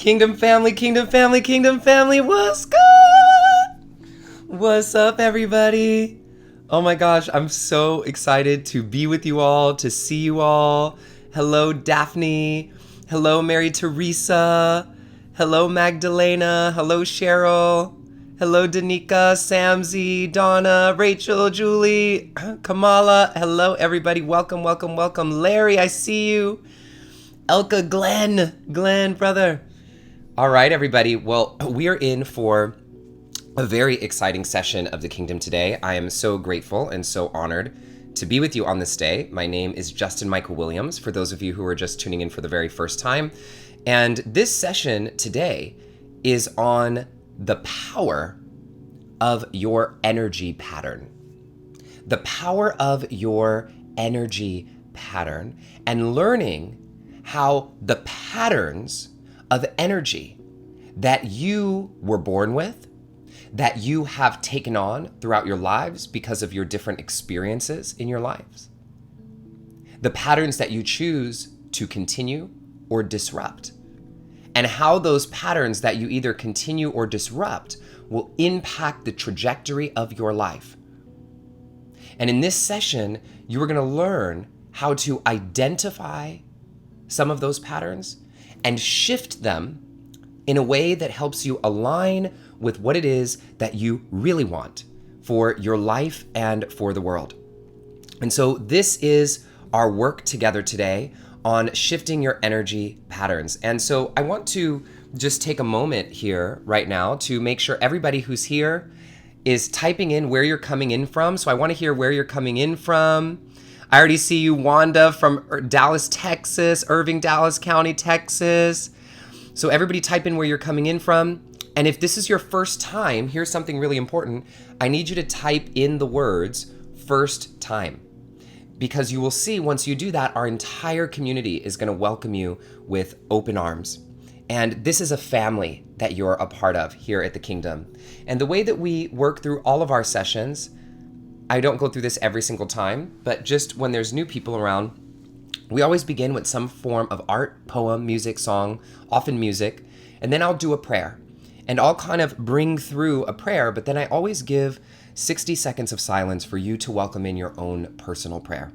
Kingdom family, kingdom family, kingdom family, what's good? What's up, everybody? Oh my gosh, I'm so excited to be with you all, to see you all. Hello, Daphne. Hello, Mary Teresa. Hello, Magdalena. Hello, Cheryl. Hello, Danica, Samzy, Donna, Rachel, Julie, Kamala. Hello, everybody. Welcome, welcome, welcome. Larry, I see you. Elka, Glenn, brother. All right, everybody. Well, we are in for a very exciting session of the Kingdom today. I am so grateful and so honored to be with you on this day. My name is Justin Michael Williams, for those of you who are just tuning in for the very first time. And this session today is on the power of your energy pattern. The power of your energy pattern, and learning how the patterns of energy that you were born with, that you have taken on throughout your lives because of your different experiences in your lives, the patterns that you choose to continue or disrupt, and how those patterns that you either continue or disrupt will impact the trajectory of your life. And in this session, you are going to learn how to identify some of those patterns and shift them in a way that helps you align with what it is that you really want for your life and for the world. And so this is our work together today on shifting your energy patterns. And so I want to just take a moment here right now to make sure everybody who's here is typing in where you're coming in from. So I want to hear where you're coming in from. I already see you, Wanda, from Dallas, Texas, Irving, Dallas County, Texas. So everybody type in where you're coming in from. And if this is your first time, here's something really important. I need you to type in the words first time, because you will see once you do that, our entire community is going to welcome you with open arms. And this is a family that you're a part of here at the Kingdom. And the way that we work through all of our sessions, I don't go through this every single time, but just when there's new people around, we always begin with some form of art, poem, music, song, often music, and then I'll do a prayer. And I'll kind of bring through a prayer, but then I always give 60 seconds of silence for you to welcome in your own personal prayer.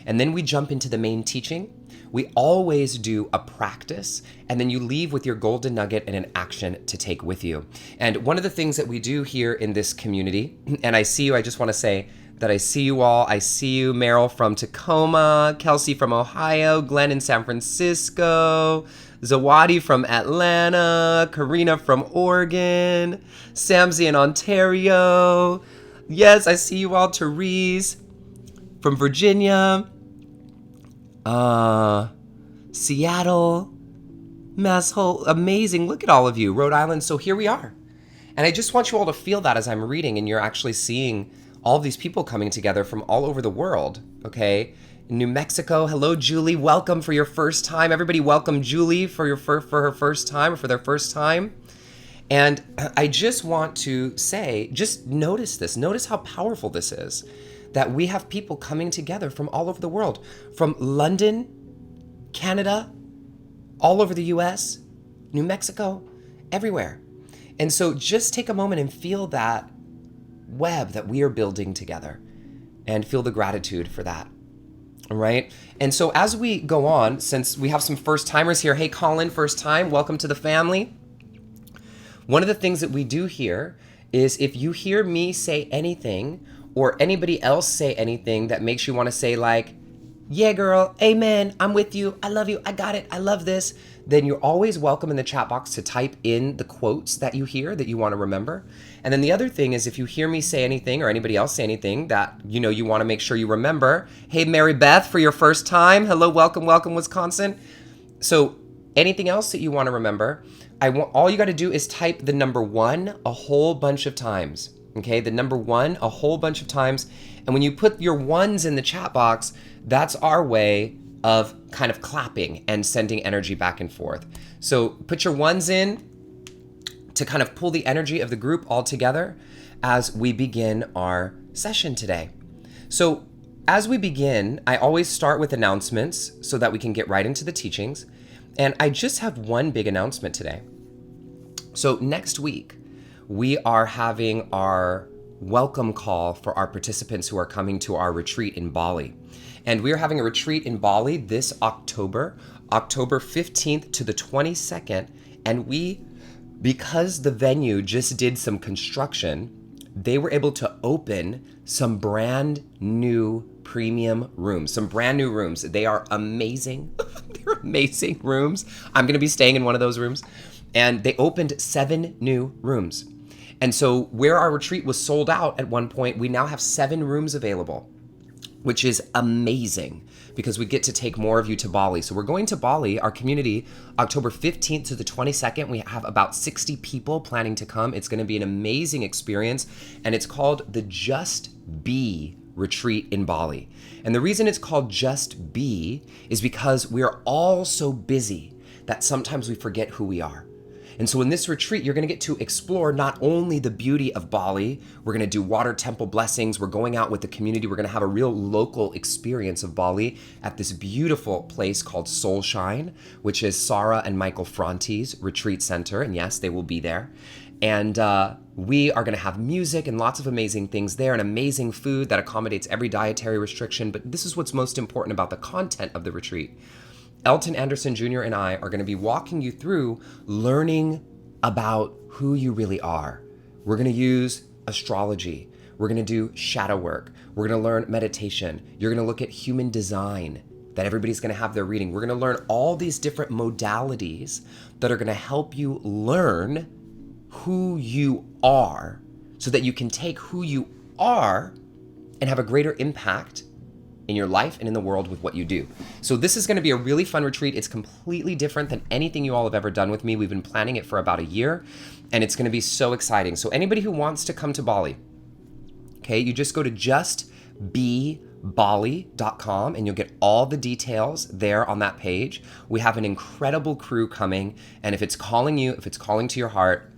And then we jump into the main teaching. We always do a practice, and then you leave with your golden nugget and an action to take with you. And one of the things that we do here in this community, and I see you, I just want to say that I see you all. I see you, Meryl from Tacoma, Kelsey from Ohio, Glenn in San Francisco, Zawadi from Atlanta, Karina from Oregon, Samzy in Ontario. Yes, I see you all, Therese from Virginia, Seattle, Mass Hole, amazing. Look at all of you, Rhode Island. So here we are. And I just want you all to feel that as I'm reading, and you're actually seeing all of these people coming together from all over the world, okay? New Mexico, hello, Julie. Welcome for your first time. Everybody welcome Julie for her first time, or for their first time. And I just want to say, just notice this. Notice how powerful this is, that we have people coming together from all over the world, from London, Canada, all over the US, New Mexico, everywhere. And so just take a moment and feel that web that we are building together, and feel the gratitude for that. All right. And so as we go on, since we have some first timers here, hey, Colin, first time, welcome to the family. One of the things that we do here is, if you hear me say anything or anybody else say anything that makes you want to say like, yeah, girl, amen, I'm with you, I love you, I got it, I love this, then you're always welcome in the chat box to type in the quotes that you hear that you want to remember. And then the other thing is, if you hear me say anything or anybody else say anything that you know you want to make sure you remember, hey, Mary Beth, for your first time, hello, welcome, Wisconsin. So anything else that you want to remember, all you got to do is type the number 1 a whole bunch of times. Okay, the number 1 a whole bunch of times. And when you put your ones in the chat box, that's our way of kind of clapping and sending energy back and forth. So put your ones in to kind of pull the energy of the group all together as we begin our session today. So as we begin, I always start with announcements so that we can get right into the teachings. And I just have one big announcement today. So next week, we are having our welcome call for our participants who are coming to our retreat in Bali. And we are having a retreat in Bali this October 15th to the 22nd. And because the venue just did some construction, they were able to open some brand new premium rooms, some brand new rooms. They are amazing. They're amazing rooms. I'm going to be staying in one of those rooms. And they opened 7 new rooms. And so where our retreat was sold out at one point, we now have 7 rooms available, which is amazing because we get to take more of you to Bali. So we're going to Bali, our community, October 15th to the 22nd. We have about 60 people planning to come. It's going to be an amazing experience. And it's called the Just Be Retreat in Bali. And the reason it's called Just Be is because we are all so busy that sometimes we forget who we are. And so in this retreat, you're going to get to explore not only the beauty of Bali, we're going to do water temple blessings, we're going out with the community, we're going to have a real local experience of Bali at this beautiful place called Soul Shine, which is Sarah and Michael Fronte's retreat center. And yes, they will be there. And we are going to have music and lots of amazing things there and amazing food that accommodates every dietary restriction. But this is what's most important about the content of the retreat. Elton Anderson Jr. and I are going to be walking you through learning about who you really are. We're going to use astrology. We're going to do shadow work. We're going to learn meditation. You're going to look at human design that everybody's going to have their reading. We're going to learn all these different modalities that are going to help you learn who you are so that you can take who you are and have a greater impact in your life and in the world with what you do. So this is going to be a really fun retreat. It's completely different than anything you all have ever done with me. We've been planning it for about a year, and it's going to be so exciting. So anybody who wants to come to Bali, okay, you just go to justbebali.com and you'll get all the details there on that page. We have an incredible crew coming, and if it's calling you, if it's calling to your heart,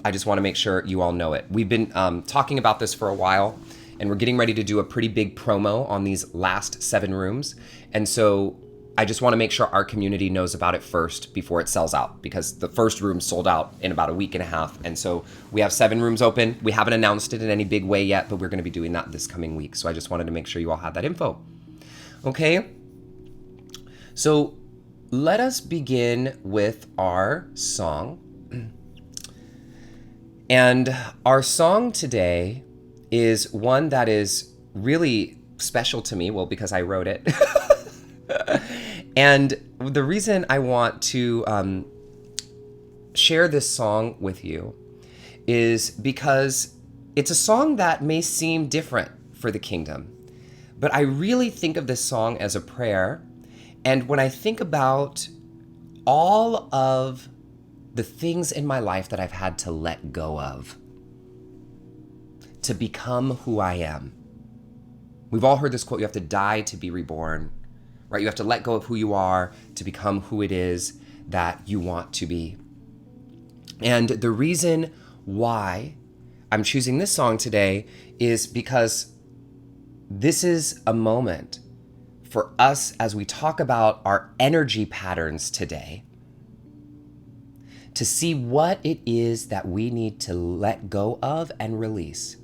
I just want to make sure you all know it. We've been talking about this for a while, and we're getting ready to do a pretty big promo on these last 7 rooms. And so I just want to make sure our community knows about it first before it sells out, because the first room sold out in about a week and a half. And so we have 7 rooms open. We haven't announced it in any big way yet, but we're going to be doing that this coming week. So I just wanted to make sure you all have that info. Okay. So let us begin with our song. And our song today is one that is really special to me, well, because I wrote it. And the reason I want to share this song with you is because it's a song that may seem different for the kingdom, but I really think of this song as a prayer. And when I think about all of the things in my life that I've had to let go of, to become who I am. We've all heard this quote, you have to die to be reborn, right? You have to let go of who you are to become who it is that you want to be. And the reason why I'm choosing this song today is because this is a moment for us as we talk about our energy patterns today, to see what it is that we need to let go of and release,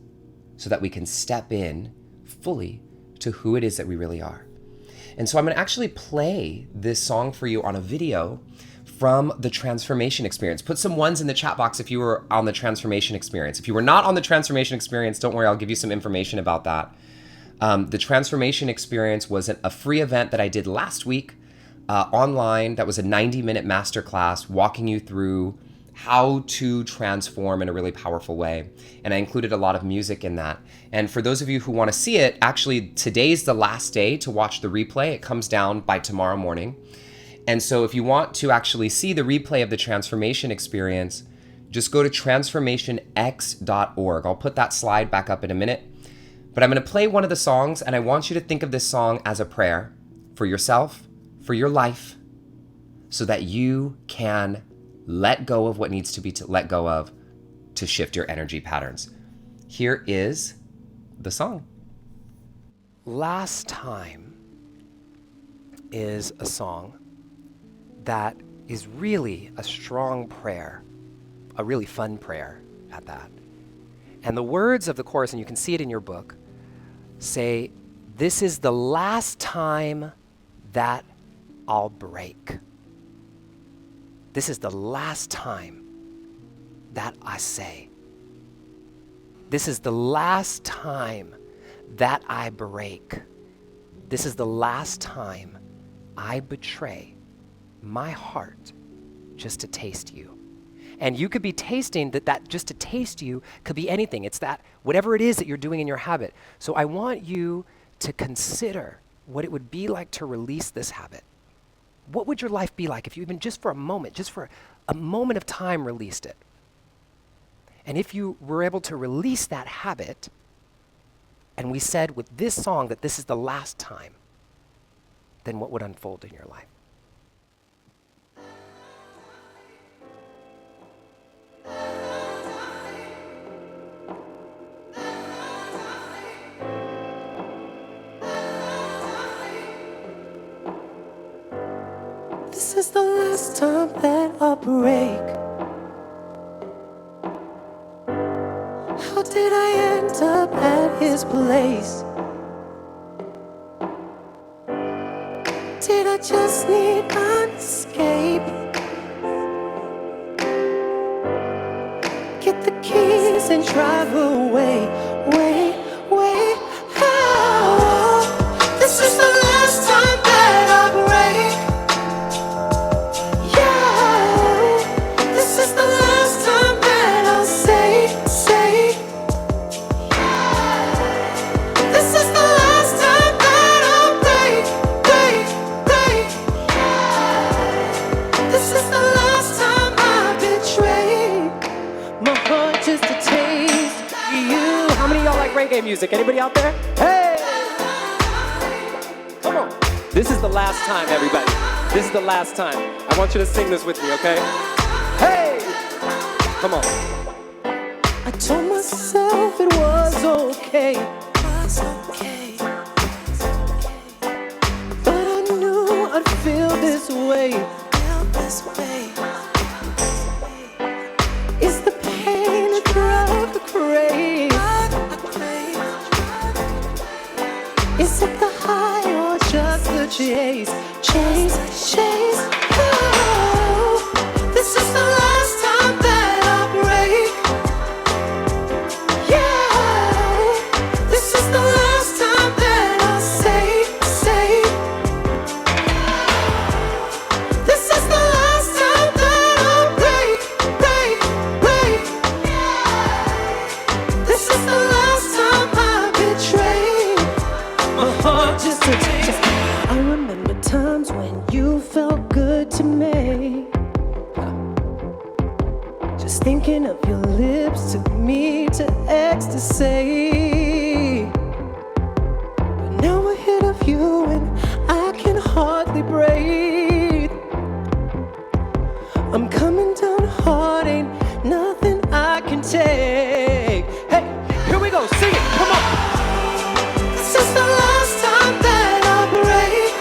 so that we can step in fully to who it is that we really are. And so I'm going to actually play this song for you on a video from the transformation experience. Put some ones in the chat box if you were on the transformation experience. If you were not on the transformation experience, don't worry, I'll give you some information about that. The transformation experience was a free event that I did last week online. That was a 90-minute masterclass walking you through how to transform in a really powerful way. And I included a lot of music in that. And for those of you who want to see it, actually today's the last day to watch the replay. It comes down by tomorrow morning. And so if you want to actually see the replay of the transformation experience, just go to transformationx.org. I'll put that slide back up in a minute. But I'm going to play one of the songs, and I want you to think of this song as a prayer for yourself, for your life, so that you can let go of what needs to be let go of to shift your energy patterns. Here is the song. Last Time is a song that is really a strong prayer a really fun prayer at that. And the words of the chorus, and you can see it in your book, say, "This is the last time that I'll break. This is the last time that I say. This is the last time that I break. This is the last time I betray my heart just to taste you." And you could be tasting that just to taste you could be anything. It's that whatever it is that you're doing in your habit. So I want you to consider what it would be like to release this habit. What would your life be like if you even just for a moment of time released it? And if you were able to release that habit, and we said with this song that this is the last time, then what would unfold in your life? This is the last time that I'll break. How did I end up at his place? Did I just need an escape? Get the keys and drive away. Wait, how? This is the last time that I'll break. Yeah, this is the last time that I'll say. Yeah, this is the last time that I'll break. Yeah, this is the last time I betray my heart just to taste you. How many of y'all like reggae music? Anybody out there? Hey! Come on. This is the last time, everybody. This is the last time. I want you to sing this with me, okay? Hey! Come on. I told myself it was okay. But I knew I'd feel this way. It's the pain, the drug, the crave. Is it the high or just the chase? Oh, this is the last time that I'll break. Yeah, this is the last time that I'll say. This is the last time that I'll break. Yeah, this is the last time I betray my heart just to taste. I remember times when you felt good to me. Just thinking of your lips took me to ecstasy. But now a hit of you and I can hardly breathe. I'm coming down hard, ain't nothing I can take. Hey, here we go. Sing it. Come on. This is the last time that I'll break.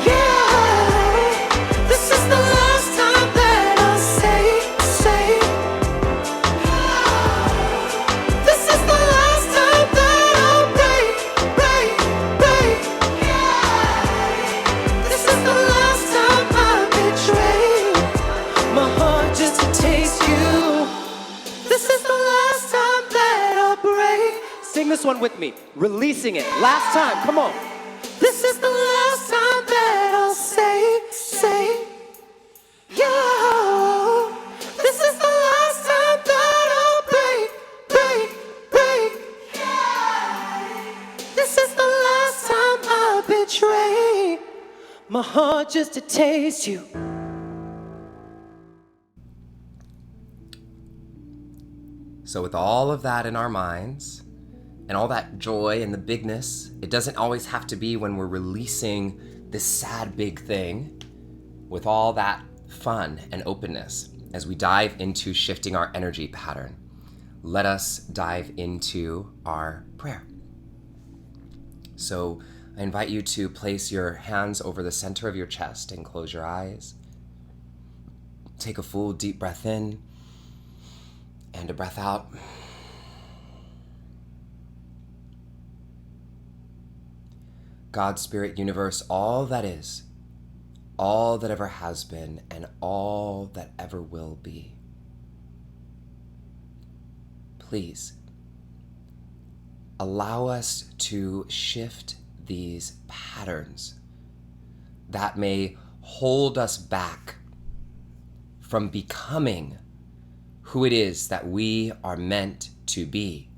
Yeah, this is the last time that I'll say. This is the last time that I'll break. Yeah, this is the last time I betray my heart just to taste you. This is the last time that I'll break. Sing this one with me. Releasing it. Last time. Come on. This is the last time that I'll say, yeah. This is the last time that I'll break. Yeah. This is the last time I betray my heart just to taste you. So with all of that in our minds, and all that joy and the bigness, it doesn't always have to be when we're releasing this sad big thing. With all that fun and openness, as we dive into shifting our energy pattern, let us dive into our prayer. So I invite you to place your hands over the center of your chest and close your eyes. Take a full deep breath in and a breath out. God, Spirit, Universe, all that is, all that ever has been, and all that ever will be. Please allow us to shift these patterns that may hold us back from becoming who it is that we are meant to be.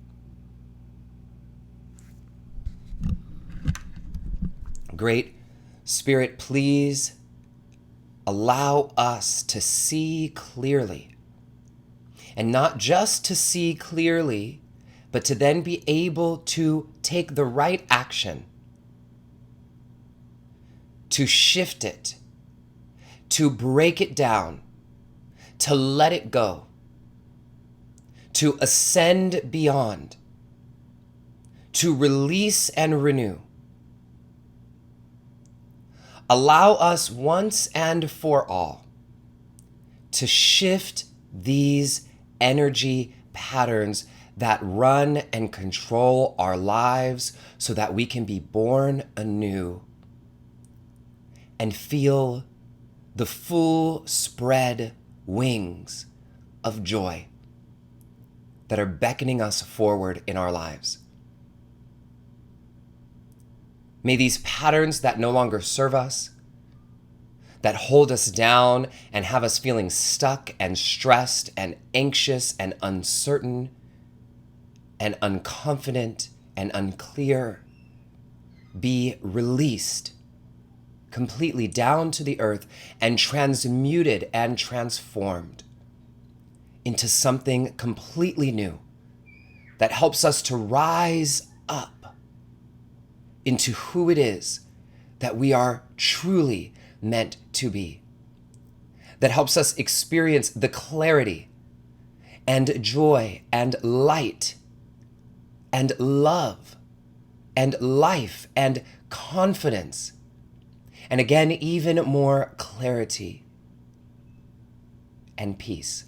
Great Spirit, please allow us to see clearly. And not just to see clearly, but to then be able to take the right action, to shift it, to break it down, to let it go, to ascend beyond, to release and renew. Allow us once and for all to shift these energy patterns that run and control our lives so that we can be born anew and feel the full spread wings of joy that are beckoning us forward in our lives. May these patterns that no longer serve us, that hold us down and have us feeling stuck and stressed and anxious and uncertain and unconfident and unclear, be released completely down to the earth and transmuted and transformed into something completely new that helps us to rise up into who it is that we are truly meant to be, that helps us experience the clarity and joy and light and love and life and confidence, and again, even more clarity and peace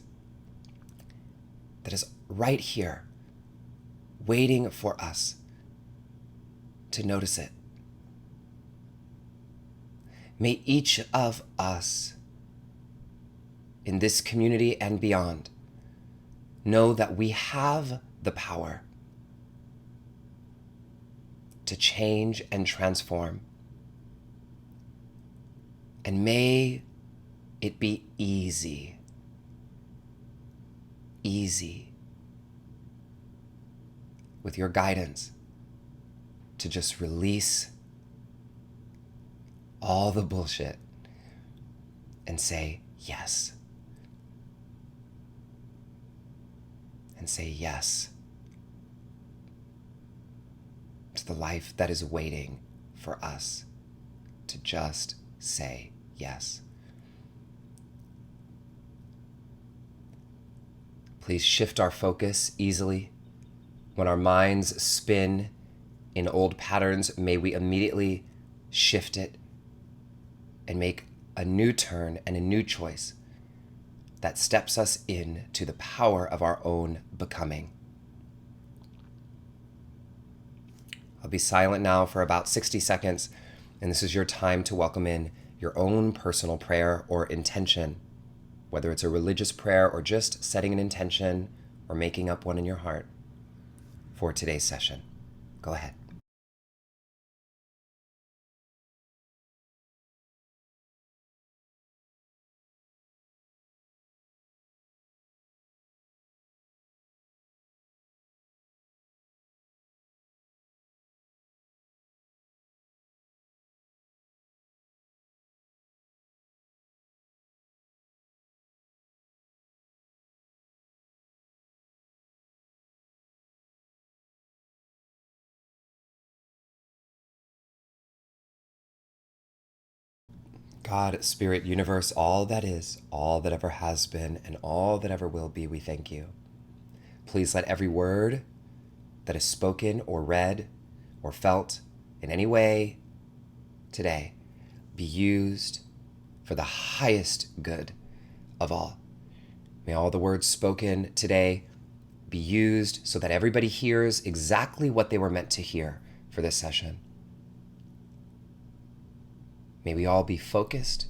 that is right here waiting for us to notice it. May each of us in this community and beyond know that we have the power to change and transform. And may it be easy with your guidance to just release all the bullshit and say yes. And say yes to the life that is waiting for us to just say yes. Please shift our focus easily. When our minds spin in old patterns, may we immediately shift it and make a new turn and a new choice that steps us into the power of our own becoming. I'll be silent now for about 60 seconds, and this is your time to welcome in your own personal prayer or intention, whether it's a religious prayer or just setting an intention or making up one in your heart for today's session. Go ahead. God, Spirit, Universe, all that is, all that ever has been, and all that ever will be, we thank you. Please let every word that is spoken or read or felt in any way today be used for the highest good of all. May all the words spoken today be used so that everybody hears exactly what they were meant to hear for this session. May we all be focused.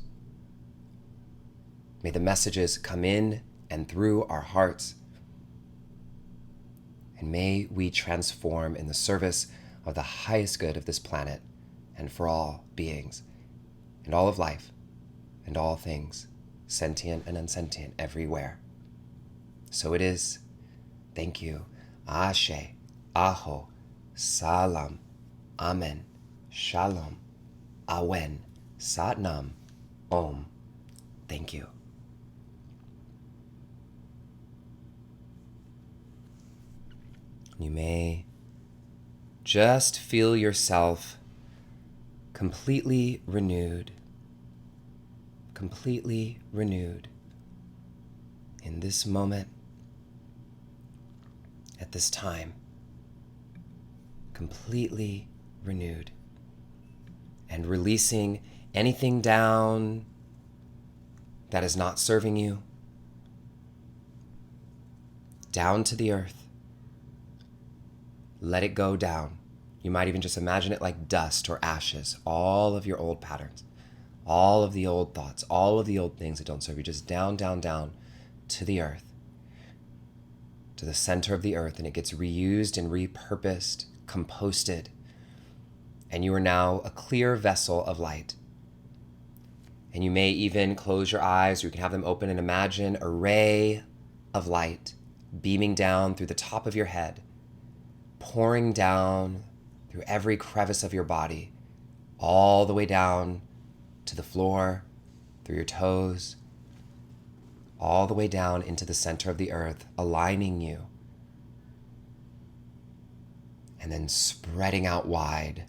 May the messages come in and through our hearts. And may we transform in the service of the highest good of this planet and for all beings and all of life and all things, sentient and unsentient, everywhere. So it is. Thank you. Ashe, Aho, Salam, Amen, Shalom, Awen, Satnam, Om. Thank you. You may just feel yourself completely renewed in this moment, at this time, completely renewed, and releasing anything down that is not serving you, down to the earth. Let it go down. You might even just imagine it like dust or ashes, all of your old patterns, all of the old thoughts, all of the old things that don't serve you, just down, down, down to the earth, to the center of the earth, and it gets reused and repurposed, composted, and you are now a clear vessel of light. And you may even close your eyes, or you can have them open and imagine a ray of light beaming down through the top of your head, pouring down through every crevice of your body, all the way down to the floor, through your toes, all the way down into the center of the earth, aligning you, and then spreading out wide,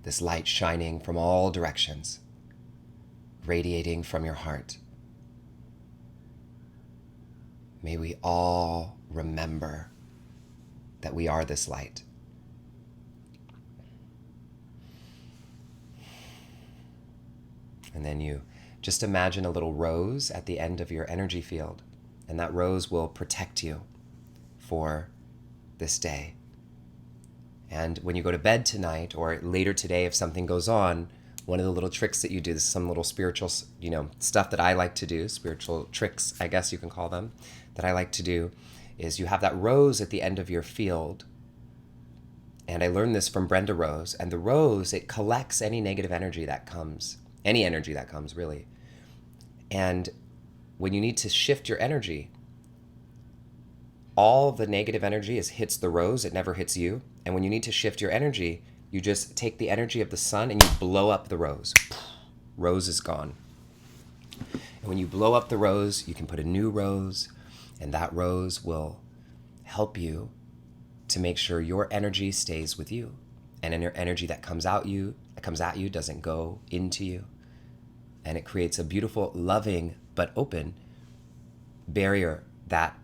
this light shining from all directions, radiating from your heart. May we all remember that we are this light. And then you just imagine a little rose at the end of your energy field, and that rose will protect you for this day. And when you go to bed tonight or later today, if something goes on, one of the little tricks that you do, this is some little spiritual, stuff that I like to do, spiritual tricks, I guess you can call them, that I like to do, is you have that rose at the end of your field. And I learned this from Brenda Rose. And the rose, it collects any negative energy that comes, any energy that comes, really. And when you need to shift your energy, all the negative energy hits the rose, it never hits you. And when you need to shift your energy, you just take the energy of the sun and you blow up the rose. Rose is gone. And when you blow up the rose, you can put a new rose, and that rose will help you to make sure your energy stays with you. And your energy that comes at you doesn't go into you. And it creates a beautiful, loving, but open barrier that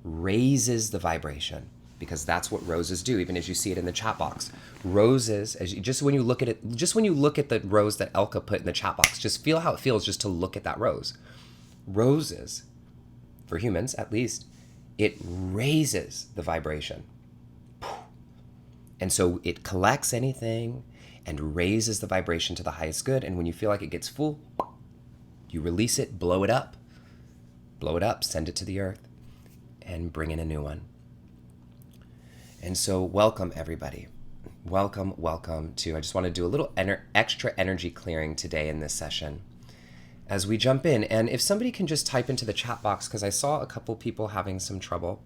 raises the vibration, because that's what roses do, even as you see it in the chat box. Roses, just when you look at the rose that Elka put in the chat box, just feel how it feels just to look at that rose. Roses, for humans at least, it raises the vibration. And so it collects anything and raises the vibration to the highest good. And when you feel like it gets full, you release it, blow it up, send it to the earth, and bring in a new one. And so welcome, everybody. Welcome to, I just want to do a little extra energy clearing today in this session as we jump in. And if somebody can just type into the chat box, because I saw a couple people having some trouble.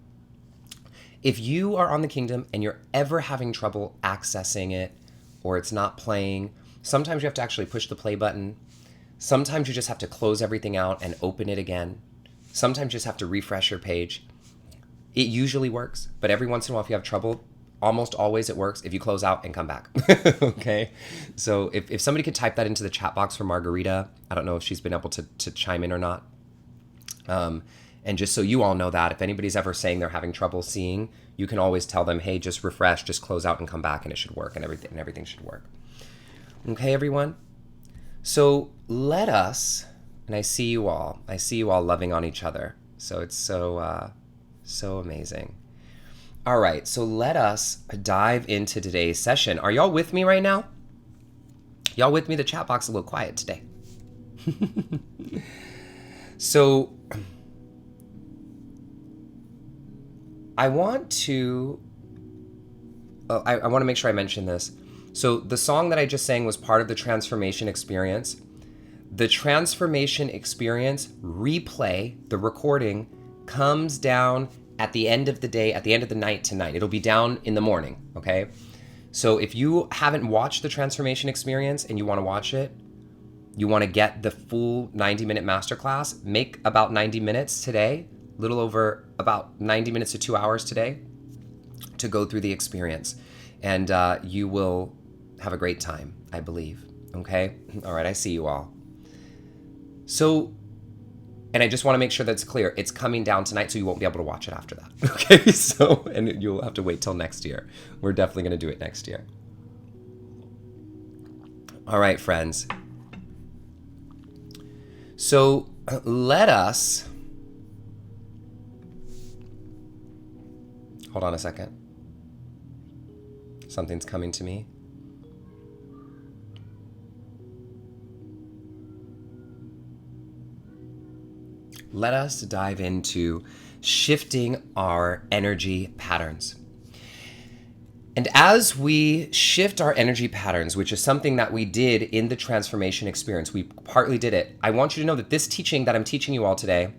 If you are on the Kingdom and you're ever having trouble accessing it, or it's not playing, sometimes you have to actually push the play button. Sometimes you just have to close everything out and open it again. Sometimes you just have to refresh your page. It usually works, but every once in a while if you have trouble, almost always it works if you close out and come back. Okay? So if somebody could type that into the chat box for Margarita, I don't know if she's been able to chime in or not. And just so you all know that, if anybody's ever saying they're having trouble seeing, you can always tell them, hey, just refresh, just close out and come back, and it should work, and everything should work. Okay, everyone? So let us And I see you all. I see you all loving on each other. So it's so amazing. All right, so let us dive into today's session. Are y'all with me right now? Y'all with me? The chat box is a little quiet today. So I want to make sure I mention this. So the song that I just sang was part of the transformation experience. The transformation experience replay, the recording, comes down at the end of the day, at the end of the night tonight. It'll be down in the morning, okay? So if you haven't watched the transformation experience and you want to watch it, you want to get the full 90-minute masterclass, make about 90 minutes today, little over about 90 minutes to 2 hours today to go through the experience. And you will have a great time, I believe, okay? All right, I see you all. So, and I just want to make sure that's clear. It's coming down tonight, so you won't be able to watch it after that. Okay, so, and you'll have to wait till next year. We're definitely going to do it next year. All right, friends. So let us, hold on a second. Something's coming to me. Let us dive into shifting our energy patterns. And as we shift our energy patterns, which is something that we did in the transformation experience, we partly did it. I want you to know that this teaching that I'm teaching you all today,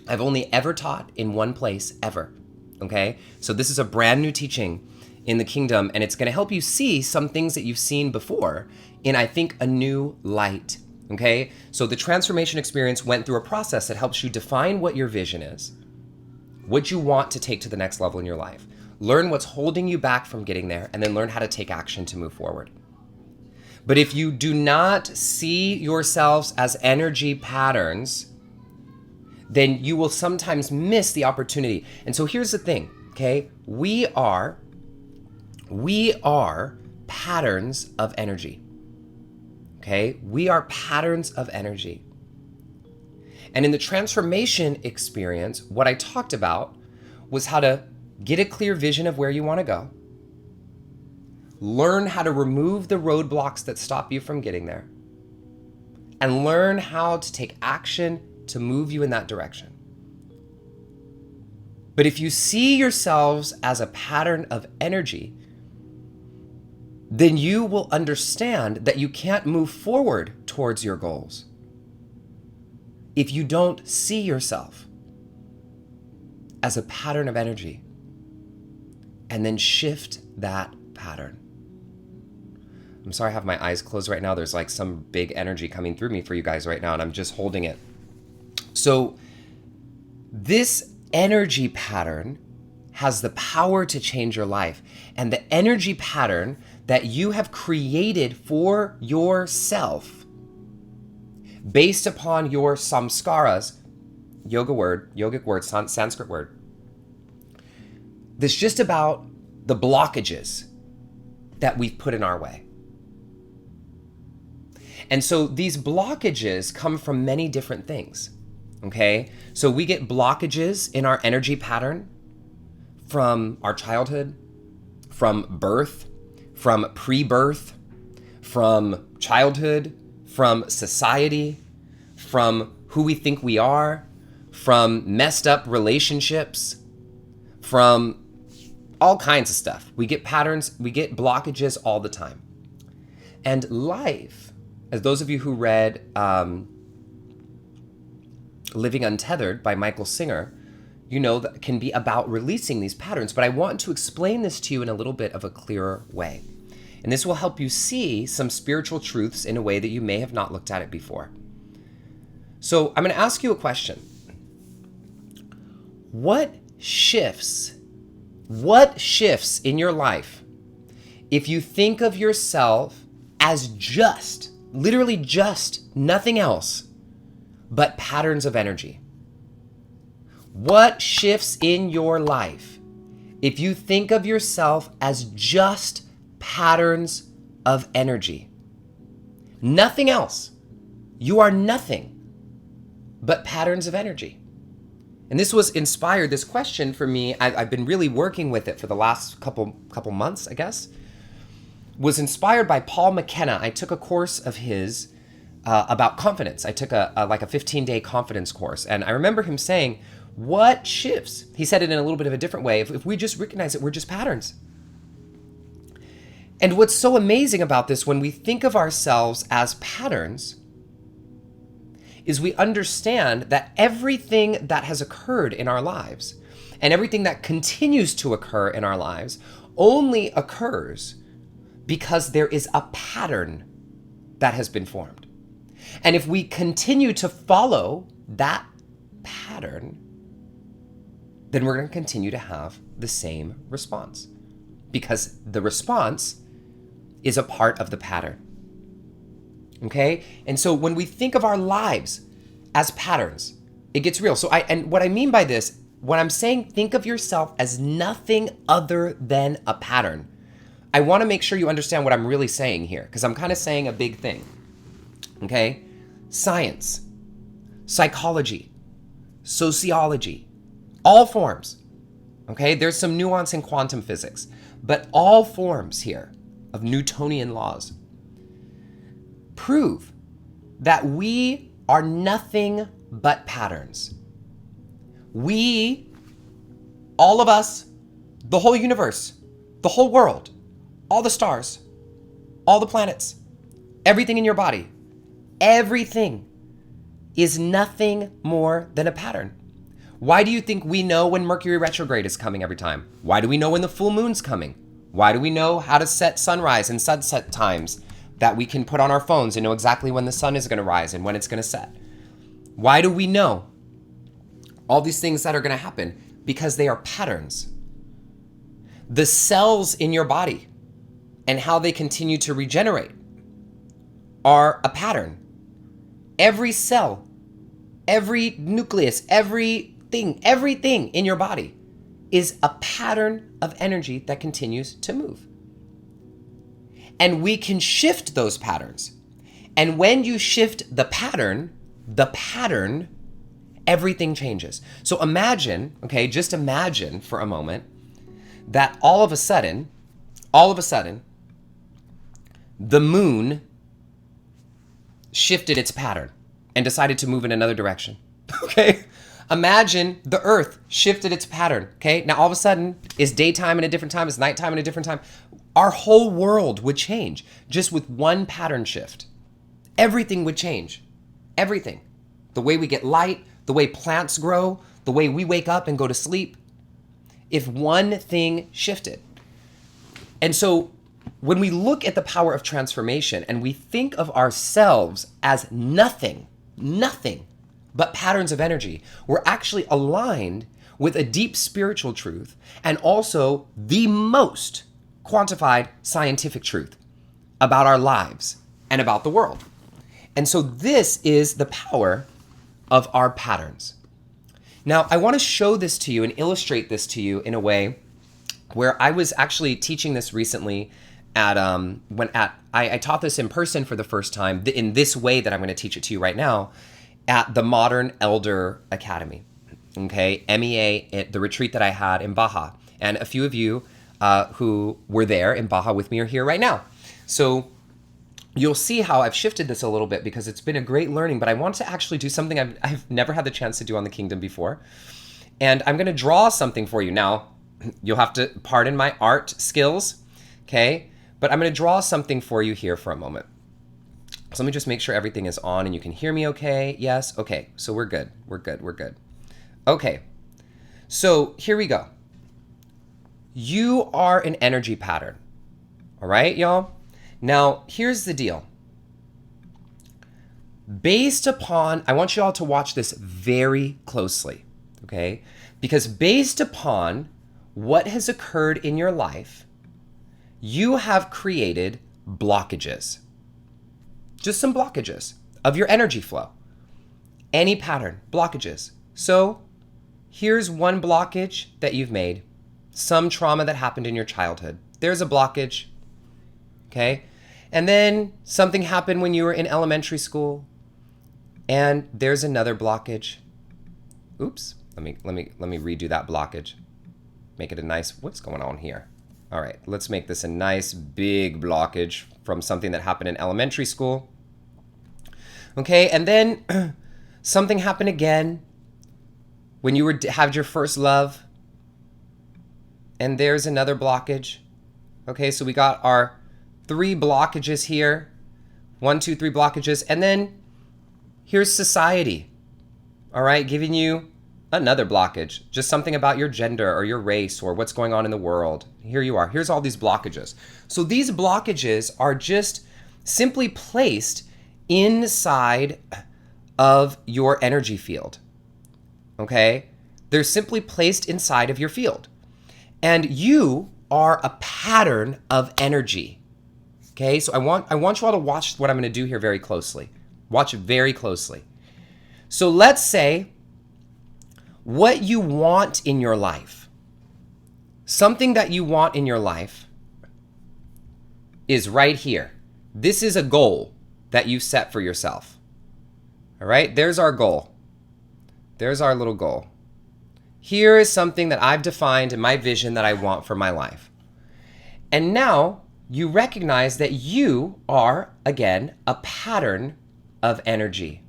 I've only ever taught in one place ever, okay? So this is a brand new teaching in the kingdom, and it's gonna help you see some things that you've seen before in, I think, a new light. Okay, so the transformation experience went through a process that helps you define what your vision is, what you want to take to the next level in your life, learn what's holding you back from getting there, and then learn how to take action to move forward. But if you do not see yourselves as energy patterns, then you will sometimes miss the opportunity. And so here's the thing, okay? We are patterns of energy. Okay, we are patterns of energy. And in the transformation experience, what I talked about was how to get a clear vision of where you want to go, learn how to remove the roadblocks that stop you from getting there, and learn how to take action to move you in that direction. But if you see yourselves as a pattern of energy, then you will understand that you can't move forward towards your goals if you don't see yourself as a pattern of energy and then shift that pattern. I'm sorry I have my eyes closed right now. There's like some big energy coming through me for you guys right now, and I'm just holding it. So this energy pattern has the power to change your life. And the energy pattern that you have created for yourself based upon your samskaras, yogic word, Sanskrit word, that's just about the blockages that we've put in our way. And so these blockages come from many different things, okay? So we get blockages in our energy pattern from our childhood, from birth, from pre-birth, from childhood, from society, from who we think we are, from messed up relationships, from all kinds of stuff. We get patterns, we get blockages all the time. And life, as those of you who read Living Untethered by Michael Singer, you know that can be about releasing these patterns. But I want to explain this to you in a little bit of a clearer way. And this will help you see some spiritual truths in a way that you may have not looked at it before. So I'm going to ask you a question. What shifts in your life if you think of yourself as just, literally just nothing else but patterns of energy? What shifts in your life if you think of yourself as just patterns of energy? Nothing else. You are nothing but patterns of energy. And this was inspired, this question for me, I've been really working with it for the last couple months, I guess, was inspired by Paul McKenna. I took a course of his about confidence. I took a 15-day confidence course. And I remember him saying, what shifts? He said it in a little bit of a different way. If we just recognize it, we're just patterns. And what's so amazing about this, when we think of ourselves as patterns, is we understand that everything that has occurred in our lives and everything that continues to occur in our lives only occurs because there is a pattern that has been formed. And if we continue to follow that pattern, then we're going to continue to have the same response, because the response is a part of the pattern. Okay? And so when we think of our lives as patterns, it gets real. And what I mean by this, when I'm saying think of yourself as nothing other than a pattern, I want to make sure you understand what I'm really saying here, because I'm kind of saying a big thing. Okay? Science, psychology, sociology, all forms. Okay? There's some nuance in quantum physics, but all forms here of Newtonian laws prove that we are nothing but patterns. We, all of us, the whole universe, the whole world, all the stars, all the planets, everything in your body, everything is nothing more than a pattern. Why do you think we know when Mercury retrograde is coming every time? Why do we know when the full moon's coming? Why do we know how to set sunrise and sunset times that we can put on our phones and know exactly when the sun is going to rise and when it's going to set? Why do we know all these things that are going to happen? Because they are patterns. The cells in your body and how they continue to regenerate are a pattern. Every cell, every nucleus, everything in your body is a pattern of energy that continues to move. And we can shift those patterns. And when you shift the pattern, everything changes. So imagine, okay, just imagine for a moment that all of a sudden, the moon shifted its pattern and decided to move in another direction. Okay? Imagine the earth shifted its pattern. Okay? Now all of a sudden, is daytime in a different time? Is nighttime in a different time? Our whole world would change just with one pattern shift. Everything would change. Everything. The way we get light, the way plants grow, the way we wake up and go to sleep. If one thing shifted. And so when we look at the power of transformation and we think of ourselves as nothing but patterns of energy, we're actually aligned with a deep spiritual truth and also the most quantified scientific truth about our lives and about the world. And so this is the power of our patterns. Now, I want to show this to you and illustrate this to you in a way where I was actually teaching this recently I taught this in person for the first time in this way that I'm going to teach it to you right now at the Modern Elder Academy, okay, MEA, the retreat that I had in Baja. And a few of you who were there in Baja with me are here right now. So you'll see how I've shifted this a little bit because it's been a great learning, but I want to actually do something I've never had the chance to do on the Kingdom before. And I'm going to draw something for you. Now, you'll have to pardon my art skills, okay? But I'm going to draw something for you here for a moment. So let me just make sure everything is on and you can hear me okay. Yes? Okay. So we're good. We're good. Okay. So here we go. You are an energy pattern. All right, y'all? Now, here's the deal. I want you all to watch this very closely, okay? Because based upon what has occurred in your life, you have created blockages. Just some blockages of your energy flow. Any pattern, blockages. So here's one blockage that you've made. Some trauma that happened in your childhood. There's a blockage, okay? And then something happened when you were in elementary school. And there's another blockage. Oops. Let me redo that blockage. Make it a nice, what's going on here? All right, let's make this a nice big blockage from something that happened in elementary school. Okay, and then something happened again when you had your first love. And there's another blockage. Okay, so we got our 3 blockages here. 1, 2, 3 blockages. And then here's society. All right, giving you another blockage. Just something about your gender or your race or what's going on in the world. Here you are. Here's all these blockages. So these blockages are just simply placed inside of your energy field. Okay? They're simply placed inside of your field. And you are a pattern of energy. Okay? So I want you all to watch what I'm going to do here very closely. Watch it very closely. So let's say what you want in your life, something that you want in your life is right here. This is a goal that you set for yourself. All right, there's our goal. There's our little goal. Here is something that I've defined in my vision that I want for my life. And now you recognize that you are, again, a pattern of energy.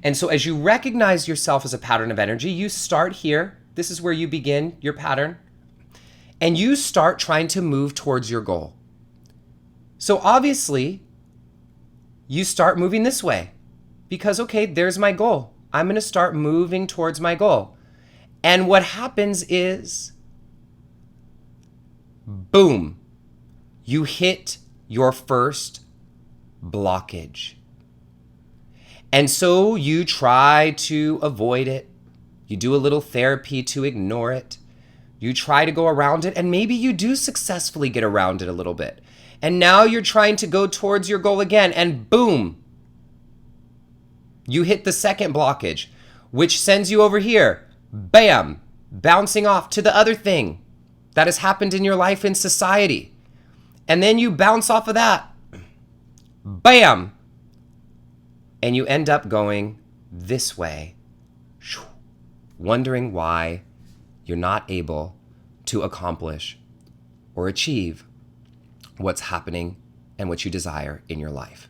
And so as you recognize yourself as a pattern of energy, you start here. This is where you begin your pattern. And you start trying to move towards your goal. So obviously, you start moving this way. Because, okay, there's my goal. I'm going to start moving towards my goal. And what happens is, boom, you hit your first blockage. And so you try to avoid it. You do a little therapy to ignore it. You try to go around it, and maybe you do successfully get around it a little bit. And now you're trying to go towards your goal again, and boom, you hit the second blockage, which sends you over here. Bam, bouncing off to the other thing that has happened in your life in society. And then you bounce off of that. Bam. And you end up going this way, wondering why you're not able to accomplish or achieve what's happening and what you desire in your life.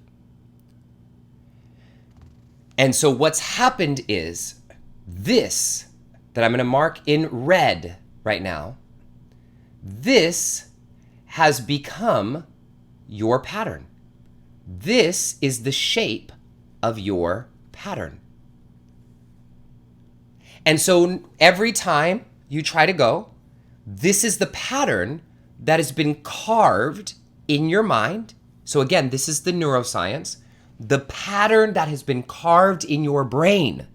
And so what's happened is this that I'm going to mark in red right now, this has become your pattern. This is the shape of your pattern. And so every time you try to go, this is the pattern that has been carved in your mind. So again, this is the neuroscience, the pattern that has been carved in your brain,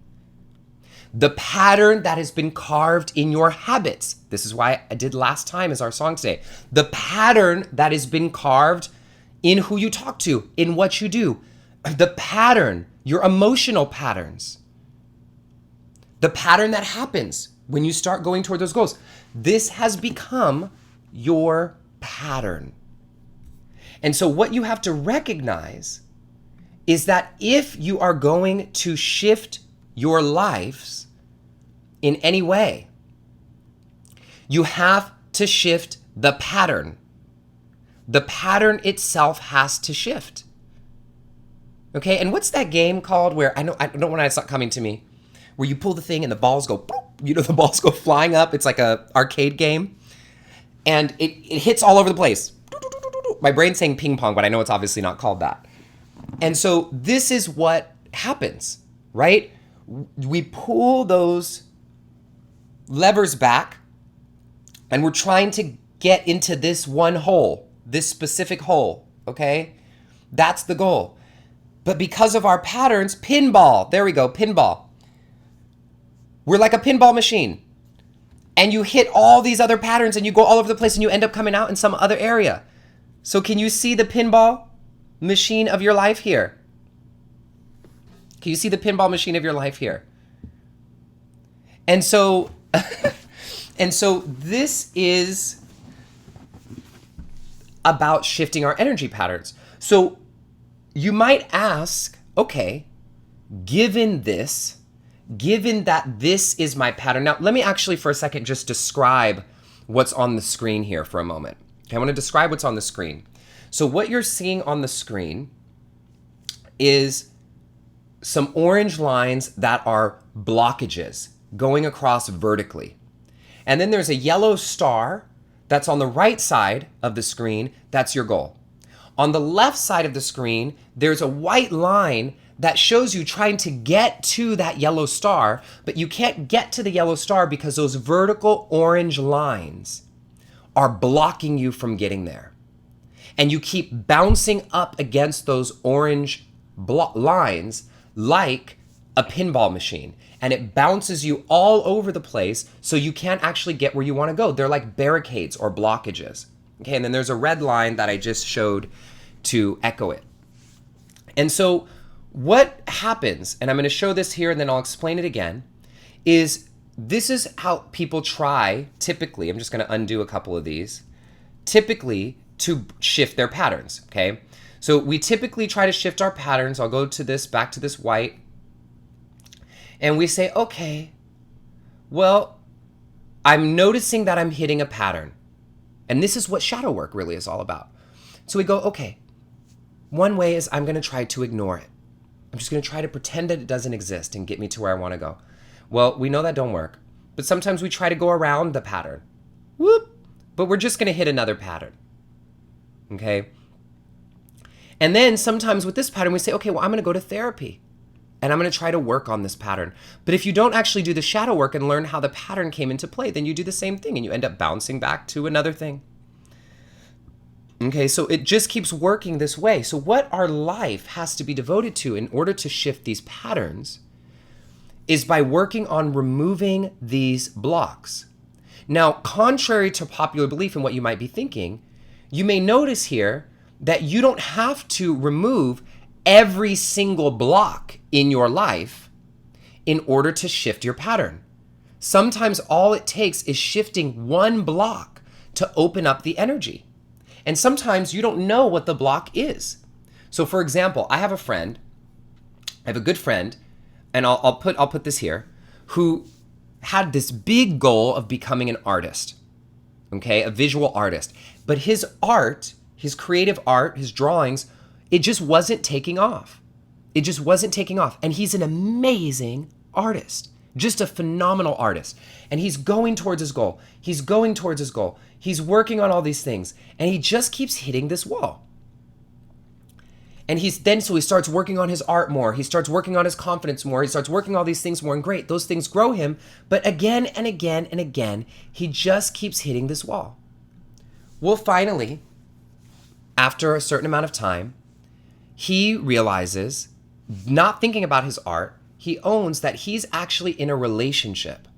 the pattern that has been carved in your habits. This is why I did last time as our song today. The pattern that has been carved in who you talk to, in what you do, the pattern, your emotional patterns, the pattern that happens when you start going toward those goals. This has become your pattern. And so what you have to recognize is that if you are going to shift your lives in any way, you have to shift the pattern. The pattern itself has to shift. Okay, and what's that game called where, I don't know when it's not coming to me, where you pull the thing and the balls go, the balls go flying up. It's like a arcade game. And it hits all over the place. My brain's saying ping pong, but I know it's obviously not called that. And so this is what happens, right? We pull those levers back and we're trying to get into this one hole, this specific hole, okay? That's the goal. But because of our patterns, pinball, there we go, pinball. We're like a pinball machine. And you hit all these other patterns and you go all over the place and you end up coming out in some other area. So can you see the pinball machine of your life here? Can you see the pinball machine of your life here? And so, this is about shifting our energy patterns. So you might ask, okay, given that this is my pattern. Now, let me actually for a second just describe what's on the screen here for a moment. Okay, I want to describe what's on the screen. So what you're seeing on the screen is some orange lines that are blockages going across vertically. And then there's a yellow star that's on the right side of the screen. That's your goal. On the left side of the screen, there's a white line that shows you trying to get to that yellow star, but you can't get to the yellow star because those vertical orange lines are blocking you from getting there. And you keep bouncing up against those orange lines like a pinball machine. And it bounces you all over the place so you can't actually get where you want to go. They're like barricades or blockages. Okay, and then there's a red line that I just showed to echo it. And so what happens, and I'm going to show this here and then I'll explain it again, is this is how people try, typically, I'm just going to undo a couple of these, typically to shift their patterns, okay? So we typically try to shift our patterns. I'll go to this, back to this white, and we say, okay, well, I'm noticing that I'm hitting a pattern. And this is what shadow work really is all about. So we go, okay, one way is I'm going to try to ignore it. I'm just going to try to pretend that it doesn't exist and get me to where I want to go. Well, we know that don't work. But sometimes we try to go around the pattern. Whoop! But we're just going to hit another pattern. Okay? And then sometimes with this pattern, we say, okay, well, I'm going to go to therapy. And I'm going to try to work on this pattern. But if you don't actually do the shadow work and learn how the pattern came into play, then you do the same thing and you end up bouncing back to another thing. Okay, so it just keeps working this way. So what our life has to be devoted to in order to shift these patterns is by working on removing these blocks. Now, contrary to popular belief and what you might be thinking, you may notice here that you don't have to remove every single block in your life in order to shift your pattern. Sometimes all it takes is shifting one block to open up the energy. And sometimes you don't know what the block is. So for example, I have a good friend, and I'll put this here, who had this big goal of becoming an artist, okay, a visual artist. But his art, his creative art, his drawings, it just wasn't taking off. It just wasn't taking off. And he's an amazing artist, just a phenomenal artist. And he's going towards his goal. He's going towards his goal. He's working on all these things. And he just keeps hitting this wall. And so he starts working on his art more. He starts working on his confidence more. He starts working all these things more. And great, those things grow him. But again and again and again, he just keeps hitting this wall. Well, finally, after a certain amount of time, he realizes, not thinking about his art, he owns that he's actually in a relationship,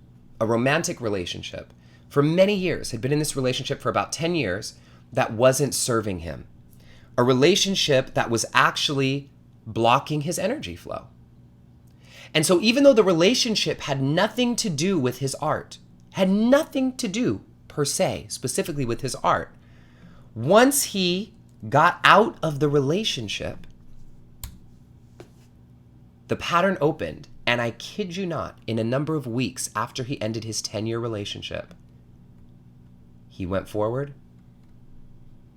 a romantic relationship, for many years, had been in this relationship for about 10 years, that wasn't serving him. A relationship that was actually blocking his energy flow. And so even though the relationship had nothing to do with his art, had nothing to do per se, specifically with his art, once he got out of the relationship, the pattern opened, and I kid you not, in a number of weeks after he ended his 10-year relationship, he went forward,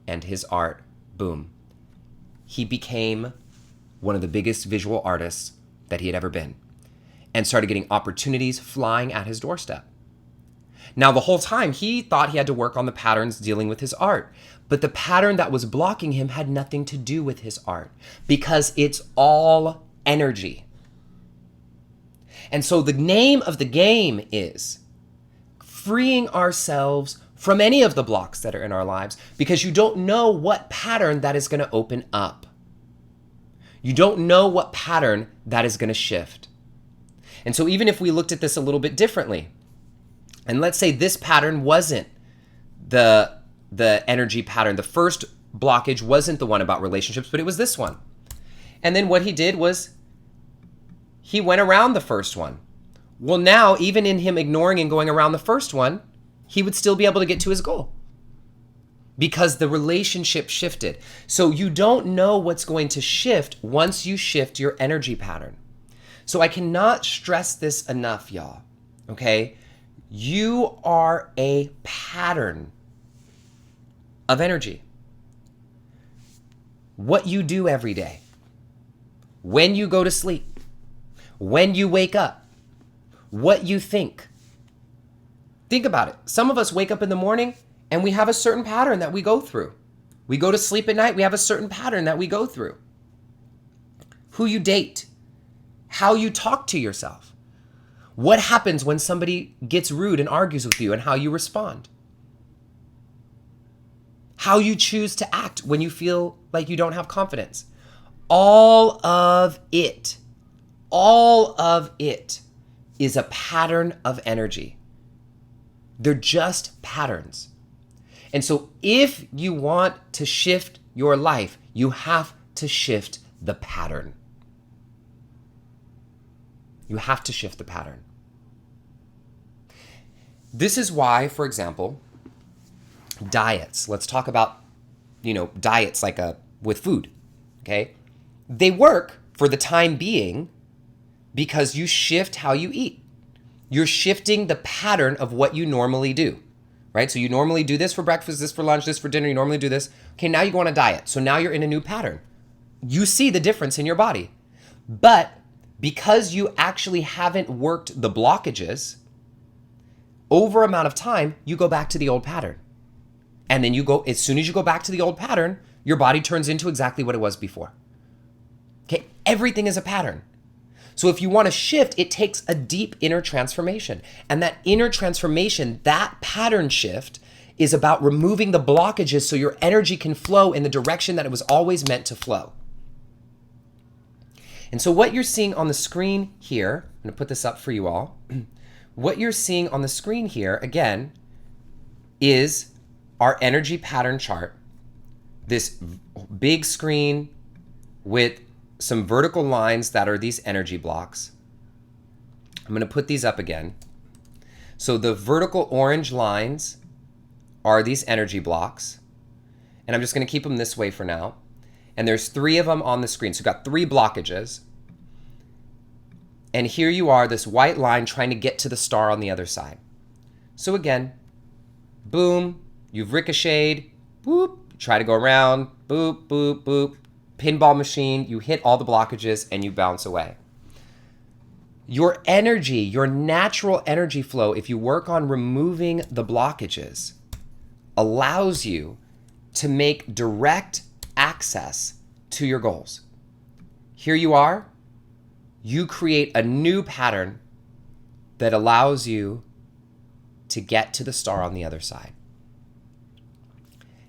and his art, boom. He became one of the biggest visual artists that he had ever been, and started getting opportunities flying at his doorstep. Now, the whole time, he thought he had to work on the patterns dealing with his art, but the pattern that was blocking him had nothing to do with his art, because it's all energy. And so the name of the game is freeing ourselves from any of the blocks that are in our lives, because you don't know what pattern that is going to open up. You don't know what pattern that is going to shift. And so even if we looked at this a little bit differently, and let's say this pattern wasn't the energy pattern, the first blockage wasn't the one about relationships, but it was this one. And then what he did was he went around the first one. Well, now, even in him ignoring and going around the first one, he would still be able to get to his goal because the relationship shifted. So you don't know what's going to shift once you shift your energy pattern. So I cannot stress this enough, y'all. Okay? You are a pattern of energy. What you do every day, when you go to sleep, when you wake up, what you think. Think about it. Some of us wake up in the morning and we have a certain pattern that we go through. We go to sleep at night, we have a certain pattern that we go through. Who you date, how you talk to yourself, what happens when somebody gets rude and argues with you and how you respond. How you choose to act when you feel like you don't have confidence. All of it is a pattern of energy. They're just patterns. And so if you want to shift your life, you have to shift the pattern. You have to shift the pattern. This is why, for example, diets. Let's talk about, diets like with food, okay? They work for the time being because you shift how you eat. You're shifting the pattern of what you normally do, right? So you normally do this for breakfast, this for lunch, this for dinner. You normally do this. Okay, now you go on a diet. So now you're in a new pattern. You see the difference in your body. But because you actually haven't worked the blockages, over amount of time, you go back to the old pattern. And then as soon as you go back to the old pattern, your body turns into exactly what it was before. Okay, everything is a pattern. So if you want to shift, it takes a deep inner transformation. And that inner transformation, that pattern shift, is about removing the blockages so your energy can flow in the direction that it was always meant to flow. And so what you're seeing on the screen here, I'm going to put this up for you all. What you're seeing on the screen here, again, is our energy pattern chart. This big screen with some vertical lines that are these energy blocks. I'm going to put these up again. So the vertical orange lines are these energy blocks. And I'm just going to keep them this way for now. And there's 3 of them on the screen. So we've got 3 blockages. And here you are, this white line trying to get to the star on the other side. So again, boom, you've ricocheted, boop, you try to go around, boop, boop, boop, pinball machine, you hit all the blockages and you bounce away. Your energy, your natural energy flow, if you work on removing the blockages, allows you to make direct access to your goals. Here you are, you create a new pattern that allows you to get to the star on the other side.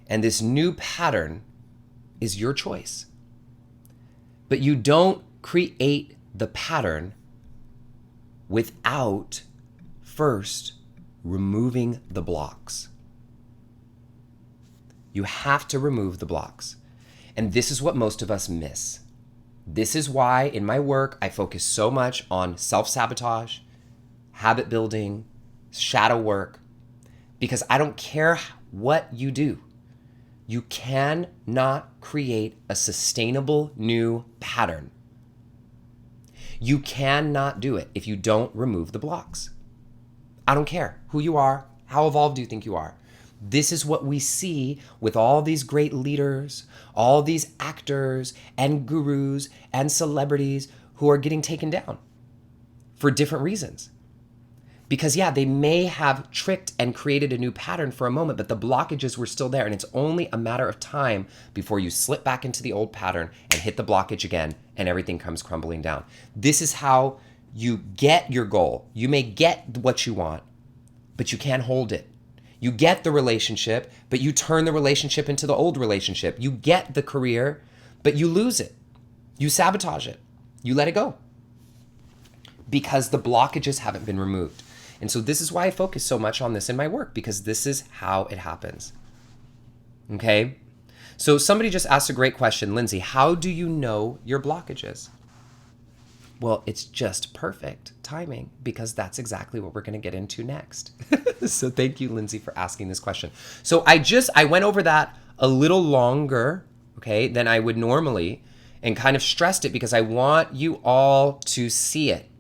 And this new pattern is your choice. But you don't create the pattern without first removing the blocks. You have to remove the blocks. And this is what most of us miss. This is why in my work, I focus so much on self-sabotage, habit building, shadow work, because I don't care what you do. You cannot create a sustainable new pattern. You cannot do it if you don't remove the blocks. I don't care who you are, how evolved do you think you are. This is what we see with all these great leaders, all these actors and gurus and celebrities who are getting taken down for different reasons. Because they may have tricked and created a new pattern for a moment, but the blockages were still there. And it's only a matter of time before you slip back into the old pattern and hit the blockage again and everything comes crumbling down. This is how you get your goal. You may get what you want, but you can't hold it. You get the relationship, but you turn the relationship into the old relationship. You get the career, but you lose it. You sabotage it. You let it go because the blockages haven't been removed. And so this is why I focus so much on this in my work, because this is how it happens. Okay? So somebody just asked a great question. Lindsay, how do you know your blockages? Well, it's just perfect timing because that's exactly what we're going to get into next. So thank you, Lindsay, for asking this question. So I went over that a little longer, okay, than I would normally. and kind of stressed it because I want you all to see it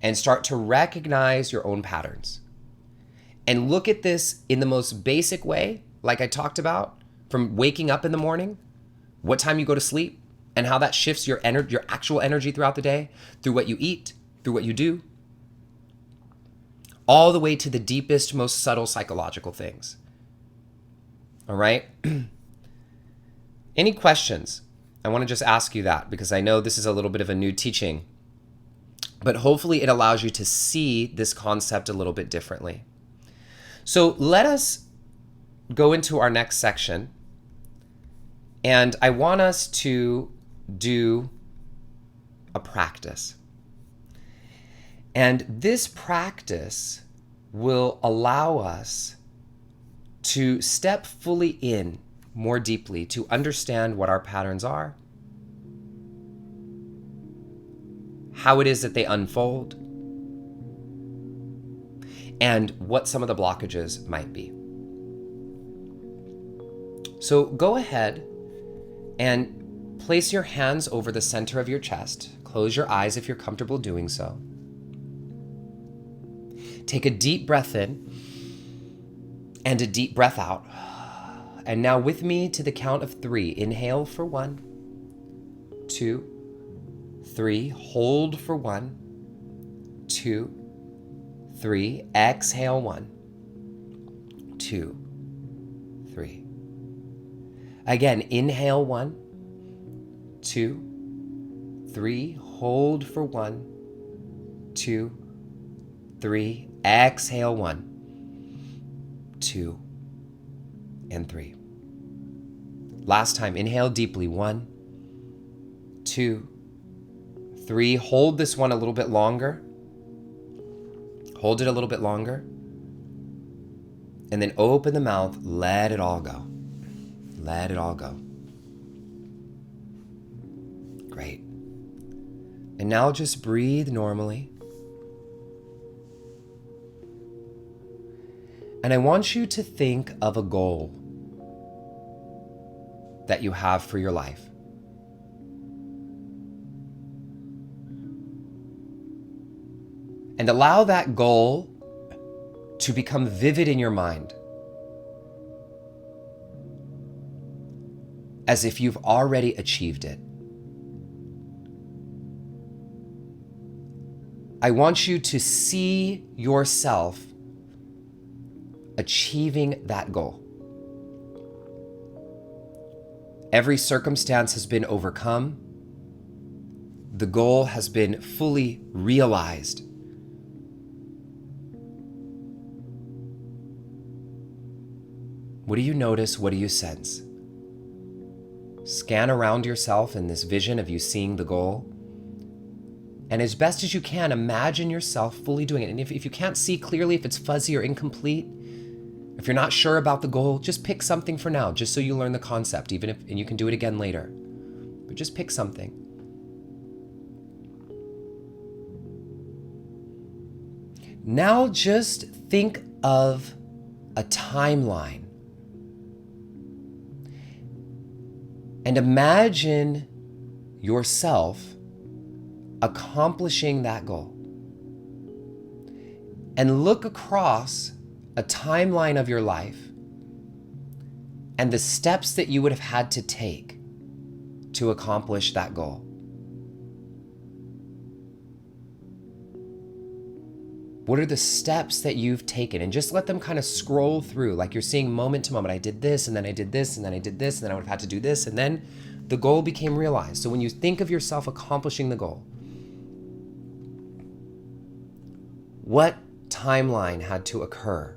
and start to recognize your own patterns. And look at this in the most basic way, like I talked about, from waking up in the morning, what time you go to sleep, and how that shifts your actual energy throughout the day, through what you eat, through what you do, all the way to the deepest, most subtle psychological things. All right? Any questions? I want to just ask you that because I know this is a little bit of a new teaching, but hopefully it allows you to see this concept a little bit differently. So let us go into our next section, and I want us to do a practice. And this practice will allow us to step fully in more deeply to understand what our patterns are, how it is that they unfold, and what some of the blockages might be. So go ahead and place your hands over the center of your chest. Close your eyes if you're comfortable doing so. Take a deep breath in and a deep breath out. And now with me to the count of 3. Inhale for 1, 2, 3. Hold for 1, 2, 3. Exhale 1, 2, 3. Again, inhale 1, 2, 3. Hold for 1, 2, 3. Exhale 1, 2, and 3. Last time, inhale deeply. 1, 2, 3. Hold this one a little bit longer. Hold it a little bit longer. And then open the mouth. Let it all go. Let it all go. Great. And now just breathe normally. And I want you to think of a goal that you have for your life. And allow that goal to become vivid in your mind, as if you've already achieved it. I want you to see yourself achieving that goal. Every circumstance has been overcome. The goal has been fully realized. What do you notice? What do you sense? Scan around yourself in this vision of you seeing the goal. And as best as you can, imagine yourself fully doing it. And if you can't see clearly, if it's fuzzy or incomplete, if you're not sure about the goal, just pick something for now, just so you learn the concept, and you can do it again later. But just pick something. Now just think of a timeline. And imagine yourself accomplishing that goal. And look across a timeline of your life and the steps that you would have had to take to accomplish that goal. What are the steps that you've taken? And just let them kind of scroll through, like you're seeing moment to moment. I did this, and then I did this, and then I did this, and then I would have had to do this, and then the goal became realized. So when you think of yourself accomplishing the goal, what timeline had to occur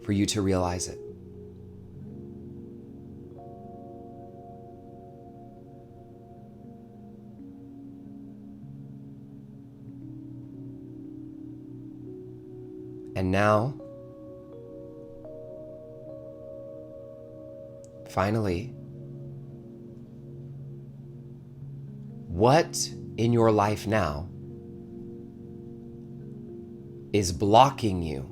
for you to realize it? And now, finally, what in your life now is blocking you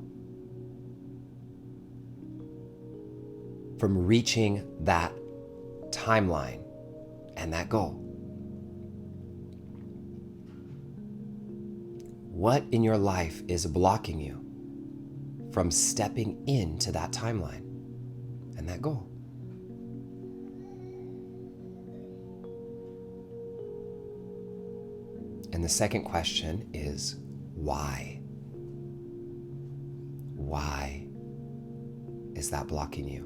from reaching that timeline and that goal. What in your life is blocking you from stepping into that timeline and that goal? And the second question is why? Why is that blocking you?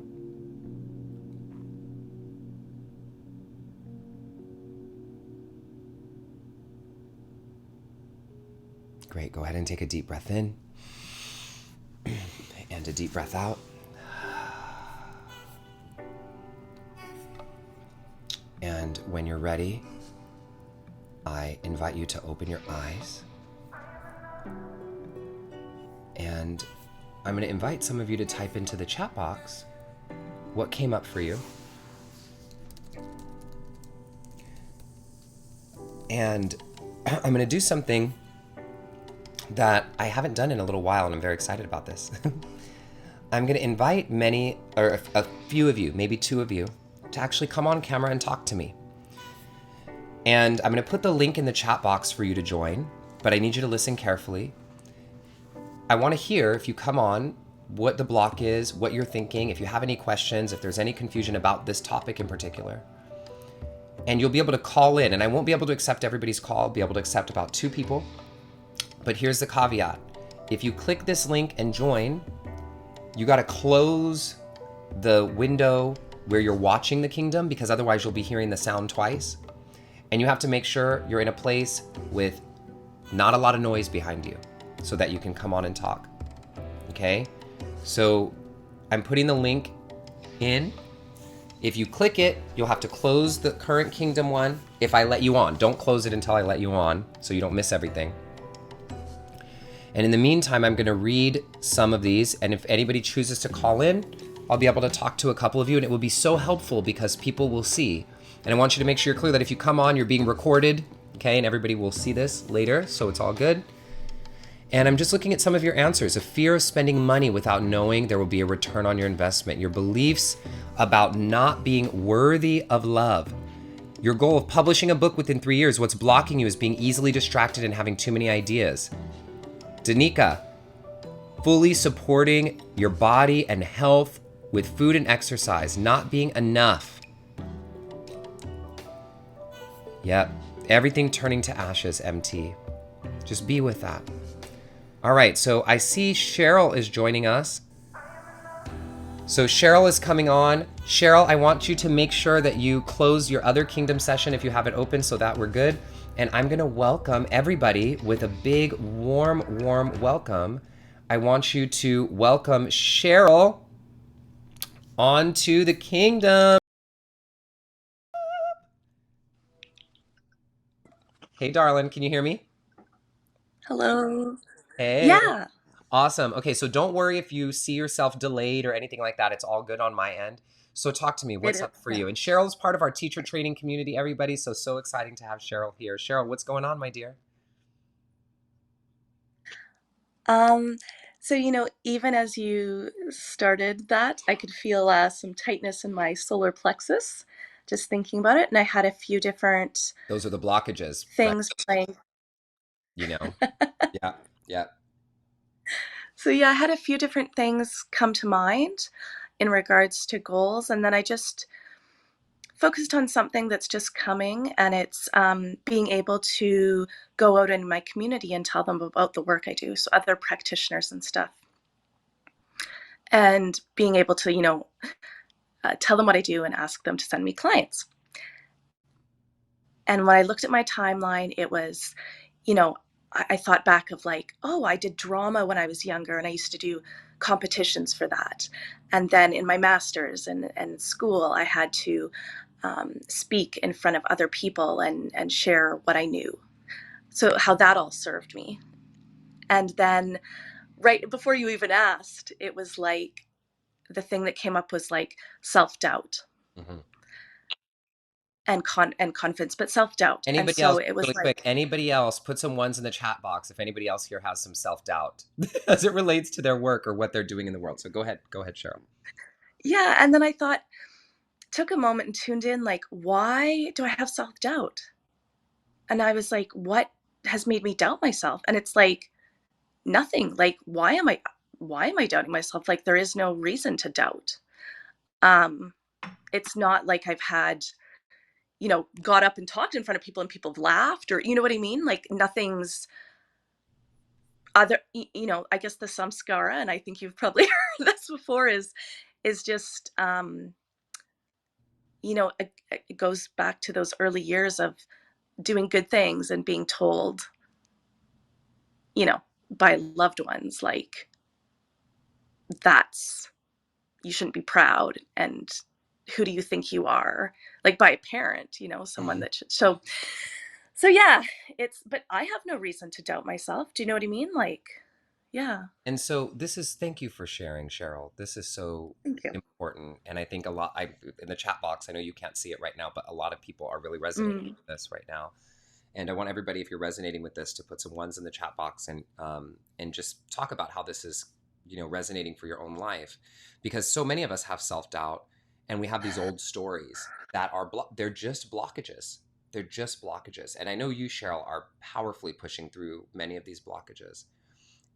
Great, go ahead and take a deep breath in and a deep breath out. And when you're ready, I invite you to open your eyes. And I'm going to invite some of you to type into the chat box what came up for you. And I'm going to do something that I haven't done in a little while, and I'm very excited about this. I'm going to invite many, or a few of you, maybe two of you, to actually come on camera and talk to me. And I'm going to put the link in the chat box for you to join, but I need you to listen carefully. I want to hear, if you come on, what the block is, what you're thinking, if you have any questions, if there's any confusion about this topic in particular. And you'll be able to call in, and I won't be able to accept everybody's call. I'll be able to accept about 2 people. But here's the caveat. If you click this link and join, you got to close the window where you're watching the kingdom, because otherwise you'll be hearing the sound twice. And you have to make sure you're in a place with not a lot of noise behind you so that you can come on and talk. Okay? So I'm putting the link in. If you click it, you'll have to close the current kingdom one if I let you on. Don't close it until I let you on so you don't miss everything. And in the meantime, I'm going to read some of these. And if anybody chooses to call in, I'll be able to talk to a couple of you. And it will be so helpful because people will see. And I want you to make sure you're clear that if you come on, you're being recorded. Okay, and everybody will see this later, so it's all good. And I'm just looking at some of your answers. A fear of spending money without knowing there will be a return on your investment. Your beliefs about not being worthy of love. Your goal of publishing a book within 3 years. What's blocking you is being easily distracted and having too many ideas. Danica, fully supporting your body and health with food and exercise, not being enough. Yep, everything turning to ashes, MT. Just be with that. All right, so I see Cheryl is joining us. So Cheryl is coming on. Cheryl, I want you to make sure that you close your other kingdom session if you have it open so that we're good. And I'm gonna welcome everybody with a big, warm welcome. I want you to welcome Cheryl onto the kingdom. Hey, darling, can you hear me? Hello. Hey. Yeah, Awesome. Okay, so don't worry if you see yourself delayed or anything like that. It's all good on my end. So talk to me. it What's is. up for Yeah. you? And Cheryl's part of our teacher training community, everybody. So exciting to have Cheryl here. Cheryl, what's going on, my dear? Um, so even as you started that, I could feel some tightness in my solar plexus, just thinking about it, and I had a few different Those are the blockages, right? things playing. You know? Yeah, yeah. So yeah, I had a few different things come to mind in regards to goals, and then I just focused on something that's just coming, and it's being able to go out in my community and tell them about the work I do, so other practitioners and stuff, and being able to, tell them what I do and ask them to send me clients. And when I looked at my timeline, it was, I thought back of like, oh, I did drama when I was younger and I used to do competitions for that. And then in my master's and school, I had to speak in front of other people and share what I knew. So how that all served me. And then right before you even asked, it was like the thing that came up was like self-doubt Mhm. and confidence, but self-doubt. And Anybody so else, it was really quick, like, anybody else, put some ones in the chat box if anybody else here has some self-doubt as it relates to their work or what they're doing in the world. So go ahead, Cheryl. yeah. And then I thought took a moment and tuned in, like, why do I have self-doubt? And I was like, what has made me doubt myself? And it's like, nothing. Like, why am I doubting myself? Like, there is no reason to doubt. Um, it's not like I've had, got up and talked in front of people and people have laughed, or you know what I mean? Like, nothing's other, I guess the samskara, and I think you've probably heard this before, is just it goes back to those early years of doing good things and being told, you know, by loved ones, like, that's, you shouldn't be proud, and who do you think you are, like, by a parent, someone that should, so yeah, but I have no reason to doubt myself. Do you know what I mean? Like, yeah. And so thank you for sharing, Cheryl. This is so Thank you. important. And I think in the chat box, I know you can't see it right now, but a lot of people are really resonating with this right now. And I want everybody, if you're resonating with this, to put some ones in the chat box and just talk about how this is, resonating for your own life. Because so many of us have self-doubt, and we have these old stories that are, they're just blockages. They're just blockages. And I know you, Cheryl, are powerfully pushing through many of these blockages.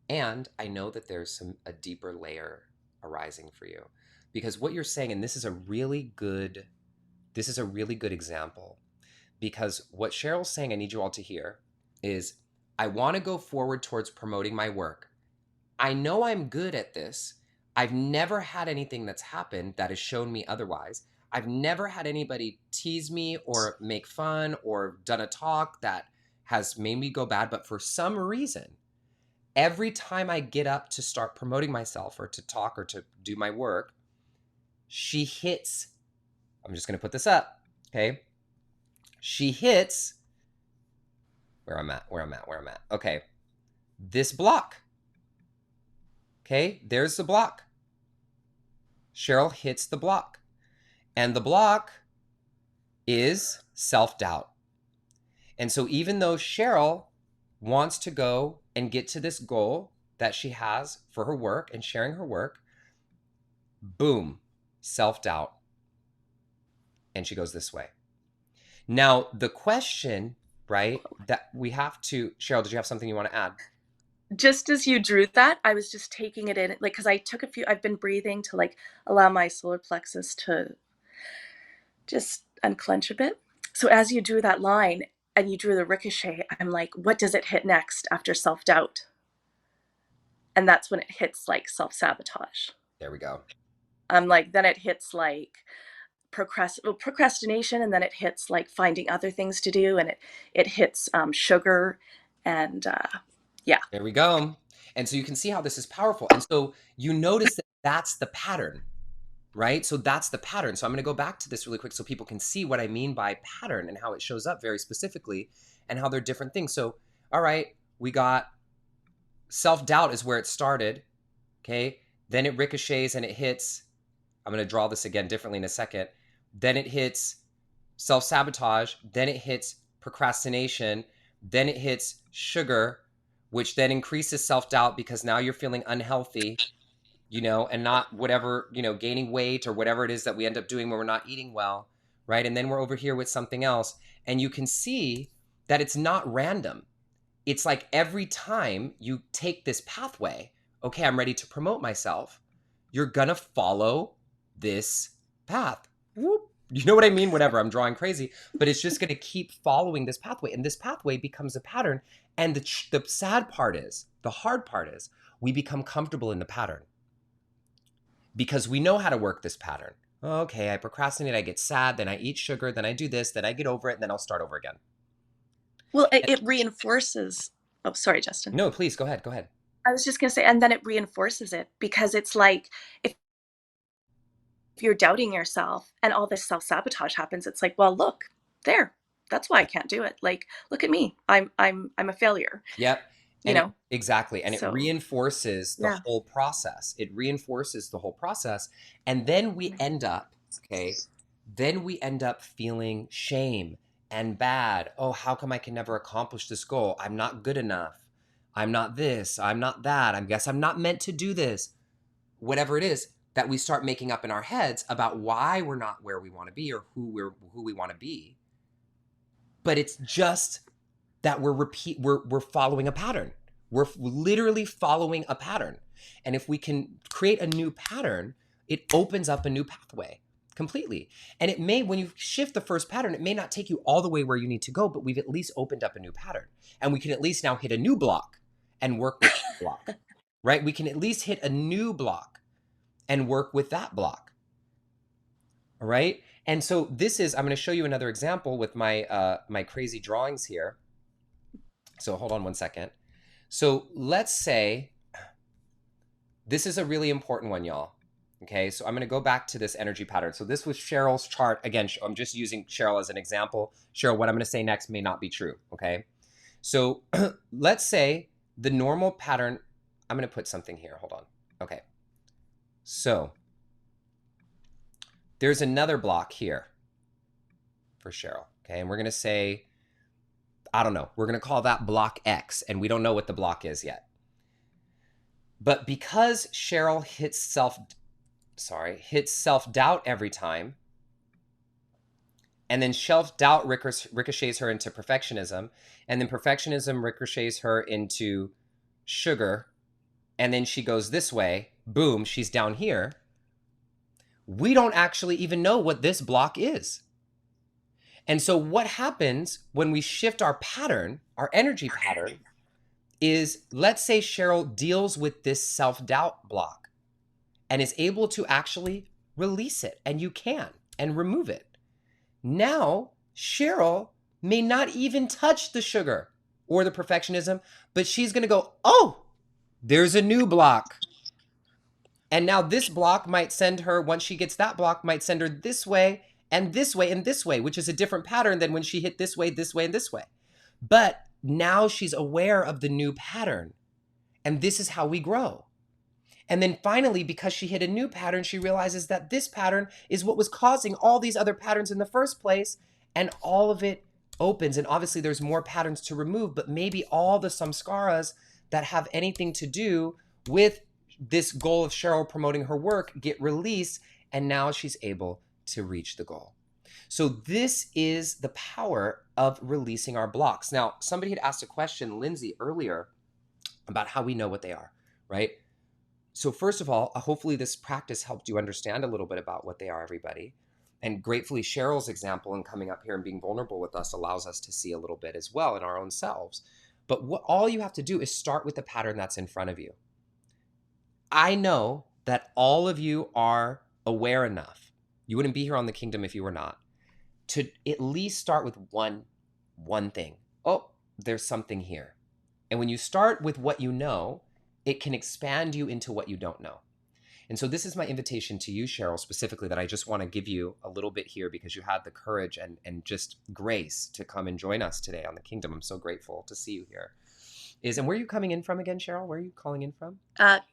And I know that there's a deeper layer arising for you, because what you're saying, and this is a really good example, because what Cheryl's saying, I need you all to hear, is I want to go forward towards promoting my work. I know I'm good at this. I've never had anything that's happened that has shown me otherwise. I've never had anybody tease me or make fun or done a talk that has made me go bad. But for some reason, every time I get up to start promoting myself or to talk or to do my work, she hits, I'm just going to put this up, okay? She hits where I'm at. Okay, this block. Okay, there's the block. Cheryl hits the block. And the block is self-doubt. And so even though Cheryl wants to go and get to this goal that she has for her work and sharing her work, boom, self-doubt. And she goes this way. Now, the question, right, that we have to, Cheryl, did you have something you want to add? Just as you drew that, I was just taking it in, like, because I've been breathing to, like, allow my solar plexus to just unclench a bit. So as you drew that line and you drew the ricochet, I'm like, what does it hit next after self-doubt? And that's when it hits, like, self-sabotage. There we go. I'm like, then it hits, like, procrastination, and then it hits, like, finding other things to do, and it hits sugar, and yeah. There we go. And so you can see how this is powerful. And so you notice that that's the pattern, right? So that's the pattern. So I'm going to go back to this really quick so people can see what I mean by pattern and how it shows up very specifically and how they're different things. So, all right, we got self-doubt is where it started, okay? Then it ricochets and it hits, I'm going to draw this again differently in a second. Then it hits self-sabotage. Then it hits procrastination. Then it hits sugar, which then increases self-doubt because now you're feeling unhealthy, and not whatever, gaining weight or whatever it is that we end up doing when we're not eating well, right? And then we're over here with something else. And you can see that it's not random. It's like every time you take this pathway, okay, I'm ready to promote myself, you're going to follow this path. Whoop. You know what I mean? Whatever, I'm drawing crazy, but it's just going to keep following this pathway, and this pathway becomes a pattern. And the sad part is, the hard part is, we become comfortable in the pattern because we know how to work this pattern. Okay, I procrastinate, I get sad, then I eat sugar, then I do this, then I get over it, and then I'll start over again. Well, it reinforces. Oh, sorry, Justin. No, please, go ahead. I was just going to say, and then it reinforces it, because it's like, if you're doubting yourself and all this self-sabotage happens, it's like, well, look, there, that's why I can't do it. Like, look at me. I'm a failure. Yep. Exactly. And So, it reinforces the yeah. whole process. It reinforces the whole process. And then we end up, feeling shame and bad. Oh, how come I can never accomplish this goal? I'm not good enough. I'm not this. I'm not that. I guess I'm not meant to do this. Whatever it is. that we start making up in our heads about why we're not where we want to be or who we want to be. But it's just that we're following a pattern. We're literally following a pattern. And if we can create a new pattern, it opens up a new pathway completely. And it may, when you shift the first pattern, it may not take you all the way where you need to go, but we've at least opened up a new pattern. And we can at least now hit a new block and work with that block, right? We can at least hit a new block and work with that block. All right. And so this is, I'm going to show you another example with my, my crazy drawings here. So hold on one second. So let's say this is a really important one, y'all. Okay, so I'm going to go back to this energy pattern. So this was Cheryl's chart. Again, I'm just using Cheryl as an example. Cheryl, what I'm going to say next may not be true. Okay, so let's say the normal pattern, I'm going to put something here. Hold on. Okay, so there's another block here for Cheryl. Okay, and we're going to say, I don't know, we're going to call that block X, and we don't know what the block is yet. But because Cheryl hits self-doubt every time, and then self-doubt ricochets her into perfectionism, and then perfectionism ricochets her into sugar, and then she goes this way, boom, she's down here. We don't actually even know what this block is. And so what happens when we shift our pattern, our energy pattern, is let's say Cheryl deals with this self-doubt block and is able to actually release it, and you can, and remove it. Now, Cheryl may not even touch the sugar or the perfectionism, but she's going to go, oh, there's a new block. And now this block might send her, once she gets that block, might send her this way and this way and this way, which is a different pattern than when she hit this way, this way, and this way. But now she's aware of the new pattern. And this is how we grow. And then finally, because she hit a new pattern, she realizes that this pattern is what was causing all these other patterns in the first place. And all of it opens. And obviously there's more patterns to remove, but maybe all the samskaras that have anything to do with this goal of Cheryl promoting her work get released. And now she's able to reach the goal. So this is the power of releasing our blocks. Now, somebody had asked a question, Lindsay, earlier about how we know what they are, right? So first of all, hopefully this practice helped you understand a little bit about what they are, everybody. And gratefully, Cheryl's example and coming up here and being vulnerable with us allows us to see a little bit as well in our own selves. But all you have to do is start with the pattern that's in front of you. I know that all of you are aware enough. You wouldn't be here on the kingdom if you were not. To at least start with one thing. Oh, there's something here. And when you start with what you know, it can expand you into what you don't know. And so this is my invitation to you, Cheryl, specifically, that I just want to give you a little bit here because you had the courage and just grace to come and join us today on the kingdom. I'm so grateful to see you here. And where are you coming in from again, Cheryl? Where are you calling in from?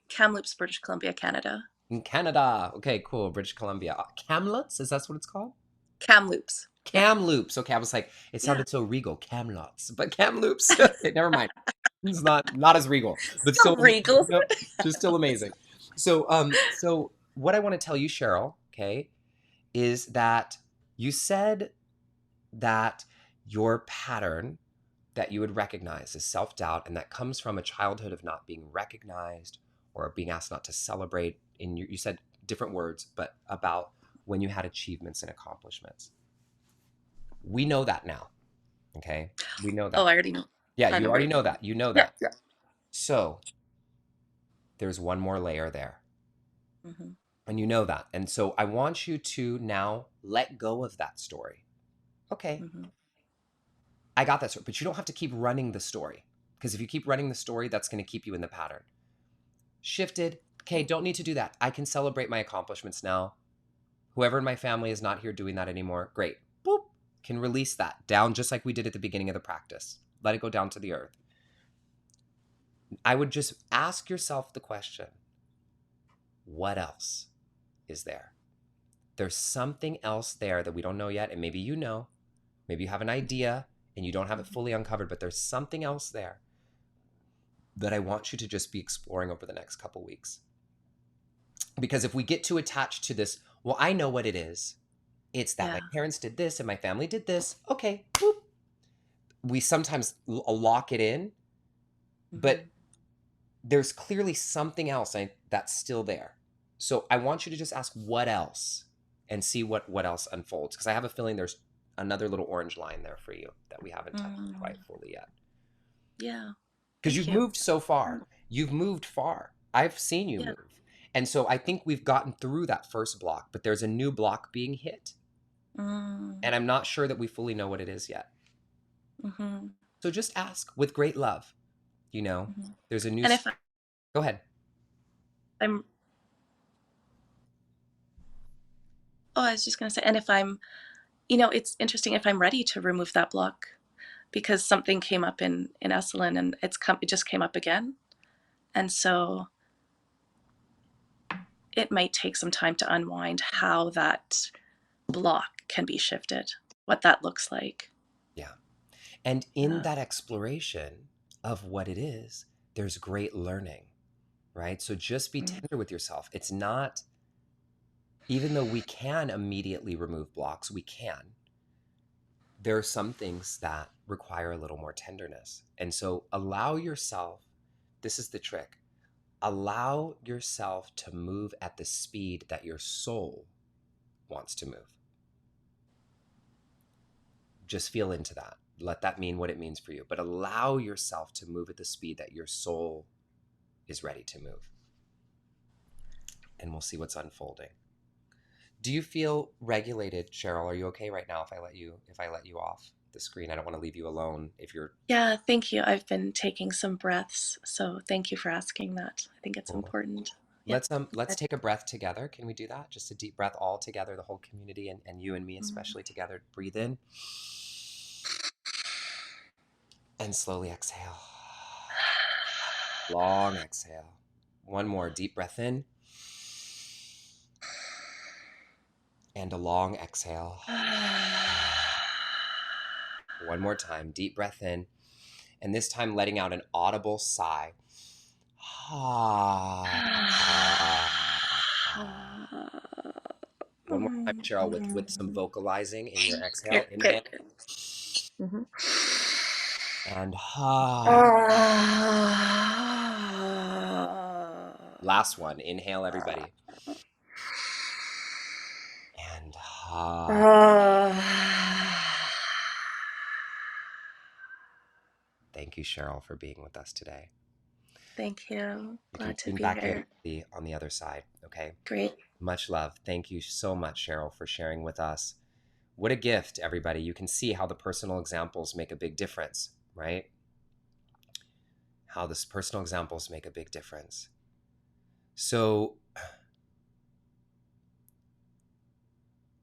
Kamloops, British Columbia, Canada. In Canada. Okay, cool. British Columbia. Kamloops, is that what it's called? Kamloops. Kamloops. Okay, I was like, it sounded so regal. Kamloops. But Kamloops. Okay, never mind. It's not as regal. But still regal. Just still amazing. So so what I want to tell you, Cheryl, okay, is that you said that your pattern that you would recognize is self-doubt, and that comes from a childhood of not being recognized or being asked not to celebrate. You said different words, but about when you had achievements and accomplishments. We know that now, okay? We know that. Oh, I already know. Yeah, you already know that. You know that. Yeah. So there's one more layer there. Mm-hmm. And you know that. And so I want you to now let go of that story. Okay. Mm-hmm. I got that story, but you don't have to keep running the story, because if you keep running the story, that's going to keep you in the pattern. Shifted. Okay, don't need to do that. I can celebrate my accomplishments now. Whoever in my family is not here doing that anymore, great. Boop. Can release that down just like we did at the beginning of the practice. Let it go down to the earth. I would just ask yourself the question, what else is there? There's something else there that we don't know yet, and maybe you know. Maybe you have an idea and you don't have it fully uncovered, but there's something else there that I want you to just be exploring over the next couple weeks. Because if we get too attached to this, well, I know what it is. It's that Yeah. my parents did this and my family did this. Okay, whoop. We sometimes lock it in, but there's clearly something else that's still there. So I want you to just ask what else and see what else unfolds. Because I have a feeling there's another little orange line there for you that we haven't touched quite fully yet. Yeah. Because Thank you've you. moved so far. You've moved far. I've seen you Yeah. move. And so I think we've gotten through that first block, but there's a new block being hit. Mm. And I'm not sure that we fully know what it is yet. Mm-hmm. So just ask with great love. You know, Mm-hmm. there's a new. And if Go ahead. I'm, I was just going to say, and if I'm, it's interesting if I'm ready to remove that block, because something came up in Esalen and it just came up again. And so it might take some time to unwind how that block can be shifted, what that looks like. Yeah. And in that exploration of what it is, there's great learning, right? So just be tender with yourself. It's not, even though we can immediately remove blocks, we can. There are some things that require a little more tenderness. And so allow yourself, this is the trick, allow yourself to move at the speed that your soul wants to move. Just feel into that. Let that mean what it means for you. But allow yourself to move at the speed that your soul is ready to move. And we'll see what's unfolding. Do you feel regulated, Cheryl? Are you okay right now if I let you off the screen? I don't want to leave you alone if you're. Yeah, thank you. I've been taking some breaths, so thank you for asking that. I think it's Cool. important. Yeah. Let's take a breath together. Can we do that? Just a deep breath all together, the whole community and you and me especially together. Breathe in. And slowly exhale. Long exhale. One more deep breath in. And a long exhale. One more time. Deep breath in. And this time letting out an audible sigh. One more time, Cheryl, with some vocalizing in your exhale. Inhale. And last one. Inhale, everybody. And thank you, Cheryl, for being with us today. Thank you. You can Glad to tune be back here. in on the other side, okay? Great. Much love. Thank you so much, Cheryl, for sharing with us. What a gift, everybody. You can see how the personal examples make a big difference, right? How this personal examples make a big difference. So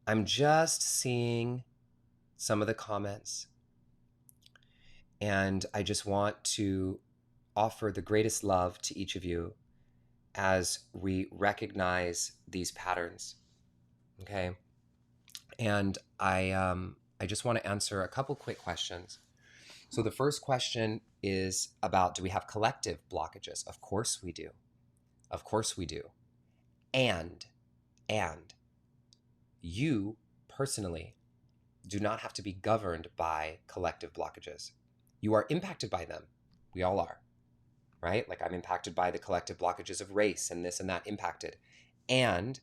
I'm just seeing some of the comments, and I just want to offer the greatest love to each of you as we recognize these patterns, okay? And I just want to answer a couple quick questions. So the first question is about, do we have collective blockages? Of course we do. Of course we do. And you personally do not have to be governed by collective blockages. You are impacted by them. We all are, right? Like I'm impacted by the collective blockages of race and this and that impacted. And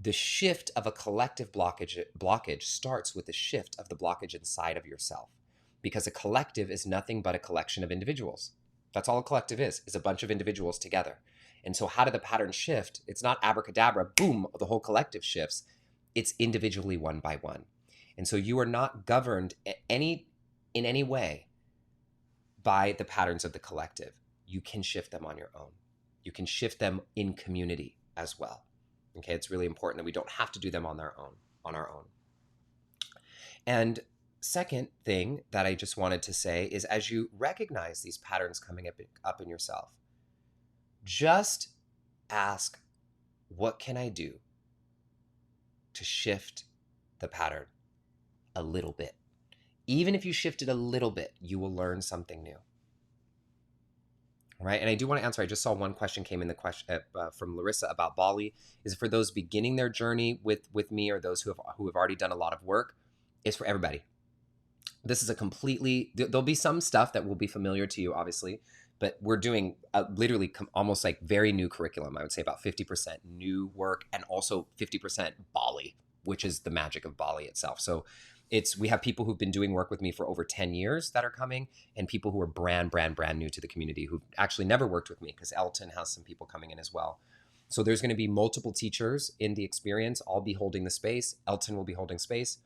the shift of a collective blockage starts with the shift of the blockage inside of yourself, because a collective is nothing but a collection of individuals. That's all a collective is a bunch of individuals together. And so how do the patterns shift? It's not abracadabra, boom, the whole collective shifts. It's individually one by one. And so you are not governed in any way by the patterns of the collective. You can shift them on your own. You can shift them in community as well. Okay, it's really important that we don't have to do them on our own. And second thing that I just wanted to say is, as you recognize these patterns coming up in yourself, just ask, what can I do to shift the pattern a little bit? Even if you shift it a little bit, you will learn something new. right? And I do want to answer. I just saw one question came in the question from Larissa about Bali. Is it for those beginning their journey with me, or those who have already done a lot of work? It's for everybody. This is a completely, there'll be some stuff that will be familiar to you, obviously, but we're doing literally almost like very new curriculum. I would say about 50% new work, and also 50% Bali, which is the magic of Bali itself. So we have people who've been doing work with me for over 10 years that are coming, and people who are brand new to the community who've actually never worked with me, because Elton has some people coming in as well. So there's going to be multiple teachers in the experience. I'll be holding the space. Elton will be holding space.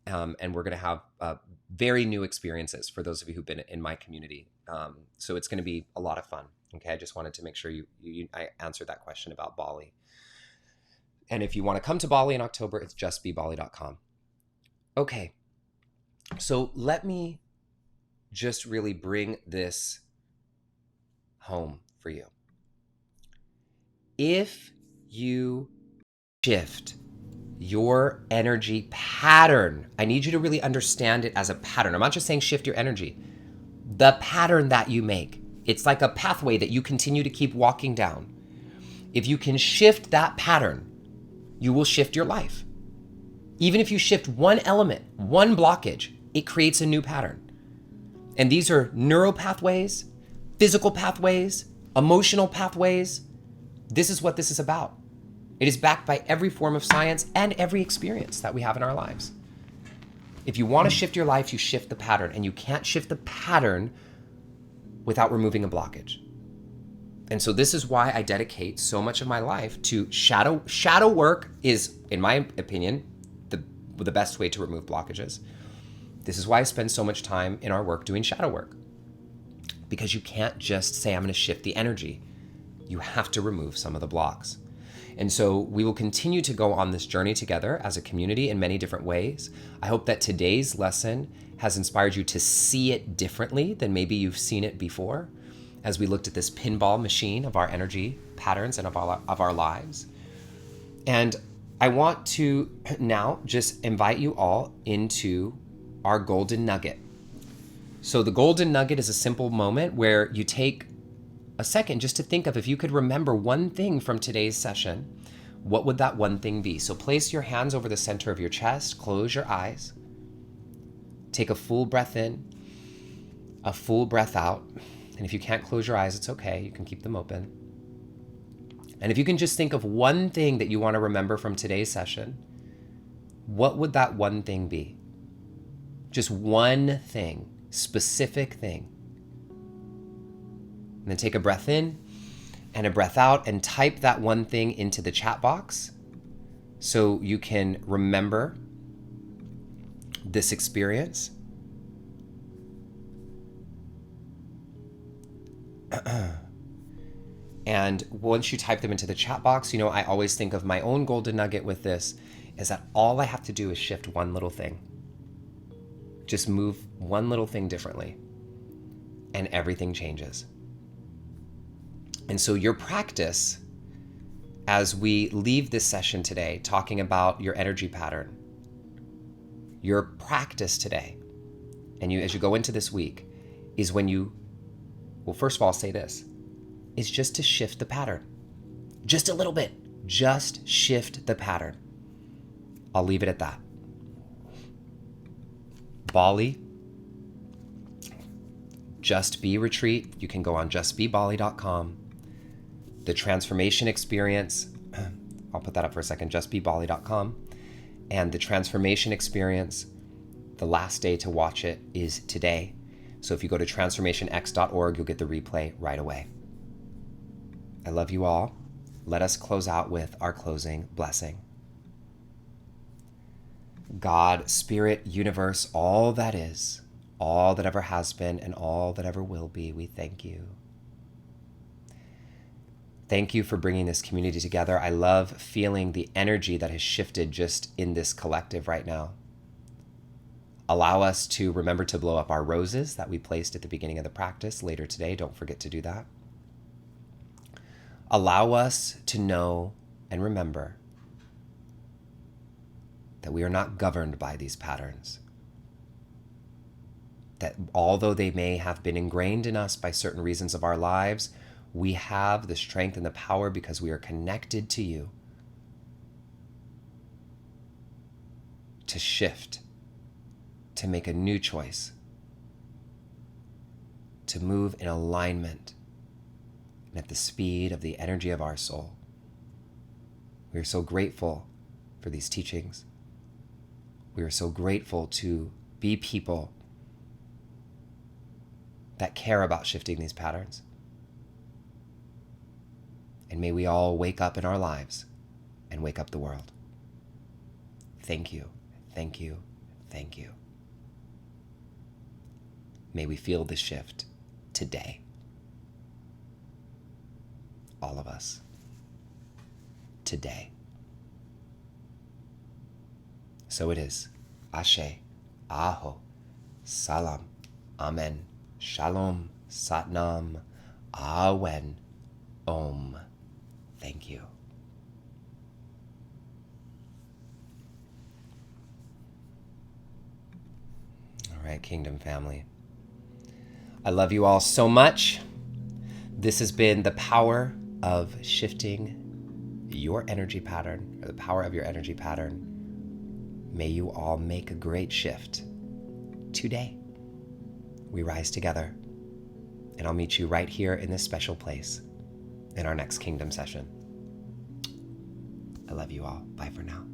And we're going to have very new experiences for those of you who've been in my community. So it's going to be a lot of fun. Okay, I just wanted to make sure I answered that question about Bali. And if you want to come to Bali in October, it's justbebali.com. Okay, so let me just really bring this home for you. If you shift your energy pattern, I need you to really understand it as a pattern. I'm not just saying shift your energy. The pattern that you make, it's like a pathway that you continue to keep walking down. If you can shift that pattern, you will shift your life. Even if you shift one element, one blockage, it creates a new pattern. And these are neural pathways, physical pathways, emotional pathways. This is what this is about. It is backed by every form of science and every experience that we have in our lives. If you want to shift your life, you shift the pattern, and you can't shift the pattern without removing a blockage. And so this is why I dedicate so much of my life to shadow. Shadow work is, in my opinion, the best way to remove blockages. This is why I spend so much time in our work doing shadow work, because you can't just say, I'm going to shift the energy. You have to remove some of the blocks. And so we will continue to go on this journey together as a community in many different ways. I hope that today's lesson has inspired you to see it differently than maybe you've seen it before, as we looked at this pinball machine of our energy patterns and of our lives. And I want to now just invite you all into our golden nugget. So the golden nugget is a simple moment where you take a second just to think of, if you could remember one thing from today's session, what would that one thing be? So place your hands over the center of your chest, close your eyes, take a full breath in, a full breath out. And if you can't close your eyes, it's okay. You can keep them open. And if you can just think of one thing that you want to remember from today's session, what would that one thing be? Just one thing, specific thing. And then take a breath in and a breath out, and type that one thing into the chat box so you can remember this experience. And once you type them into the chat box, I always think of my own golden nugget with this, is that all I have to do is shift one little thing. Just move one little thing differently, and everything changes. And so your practice, as we leave this session today talking about your energy pattern, your practice today, and as you go into this week, is first of all, I'll say this, is just to shift the pattern. Just a little bit. Just shift the pattern. I'll leave it at that. Bali, Just Be Retreat. You can go on justbebali.com. The transformation experience, I'll put that up for a second, justbebali.com. And the transformation experience, the last day to watch it is today. So if you go to transformationx.org, you'll get the replay right away. I love you all. Let us close out with our closing blessing. God, Spirit, Universe, all that is, all that ever has been, and all that ever will be, we thank you. Thank you for bringing this community together. I love feeling the energy that has shifted just in this collective right now. Allow us to remember to blow up our roses that we placed at the beginning of the practice later today. Don't forget to do that. Allow us to know and remember that we are not governed by these patterns. that although they may have been ingrained in us by certain reasons of our lives, we have the strength and the power because we are connected to you to shift, to make a new choice, to move in alignment and at the speed of the energy of our soul. We are so grateful for these teachings. We are so grateful to be people that care about shifting these patterns. And may we all wake up in our lives and wake up the world. Thank you, thank you, thank you. May we feel the shift today. All of us. Today. So it is. Ashe, Aho, Salam, Amen, Shalom, Satnam, Awen, Om. Thank you. All right, Kingdom family. I love you all so much. This has been the power of shifting your energy pattern, or the power of your energy pattern. May you all make a great shift today. We rise together, and I'll meet you right here in this special place in our next Kingdom session. I love you all. Bye for now.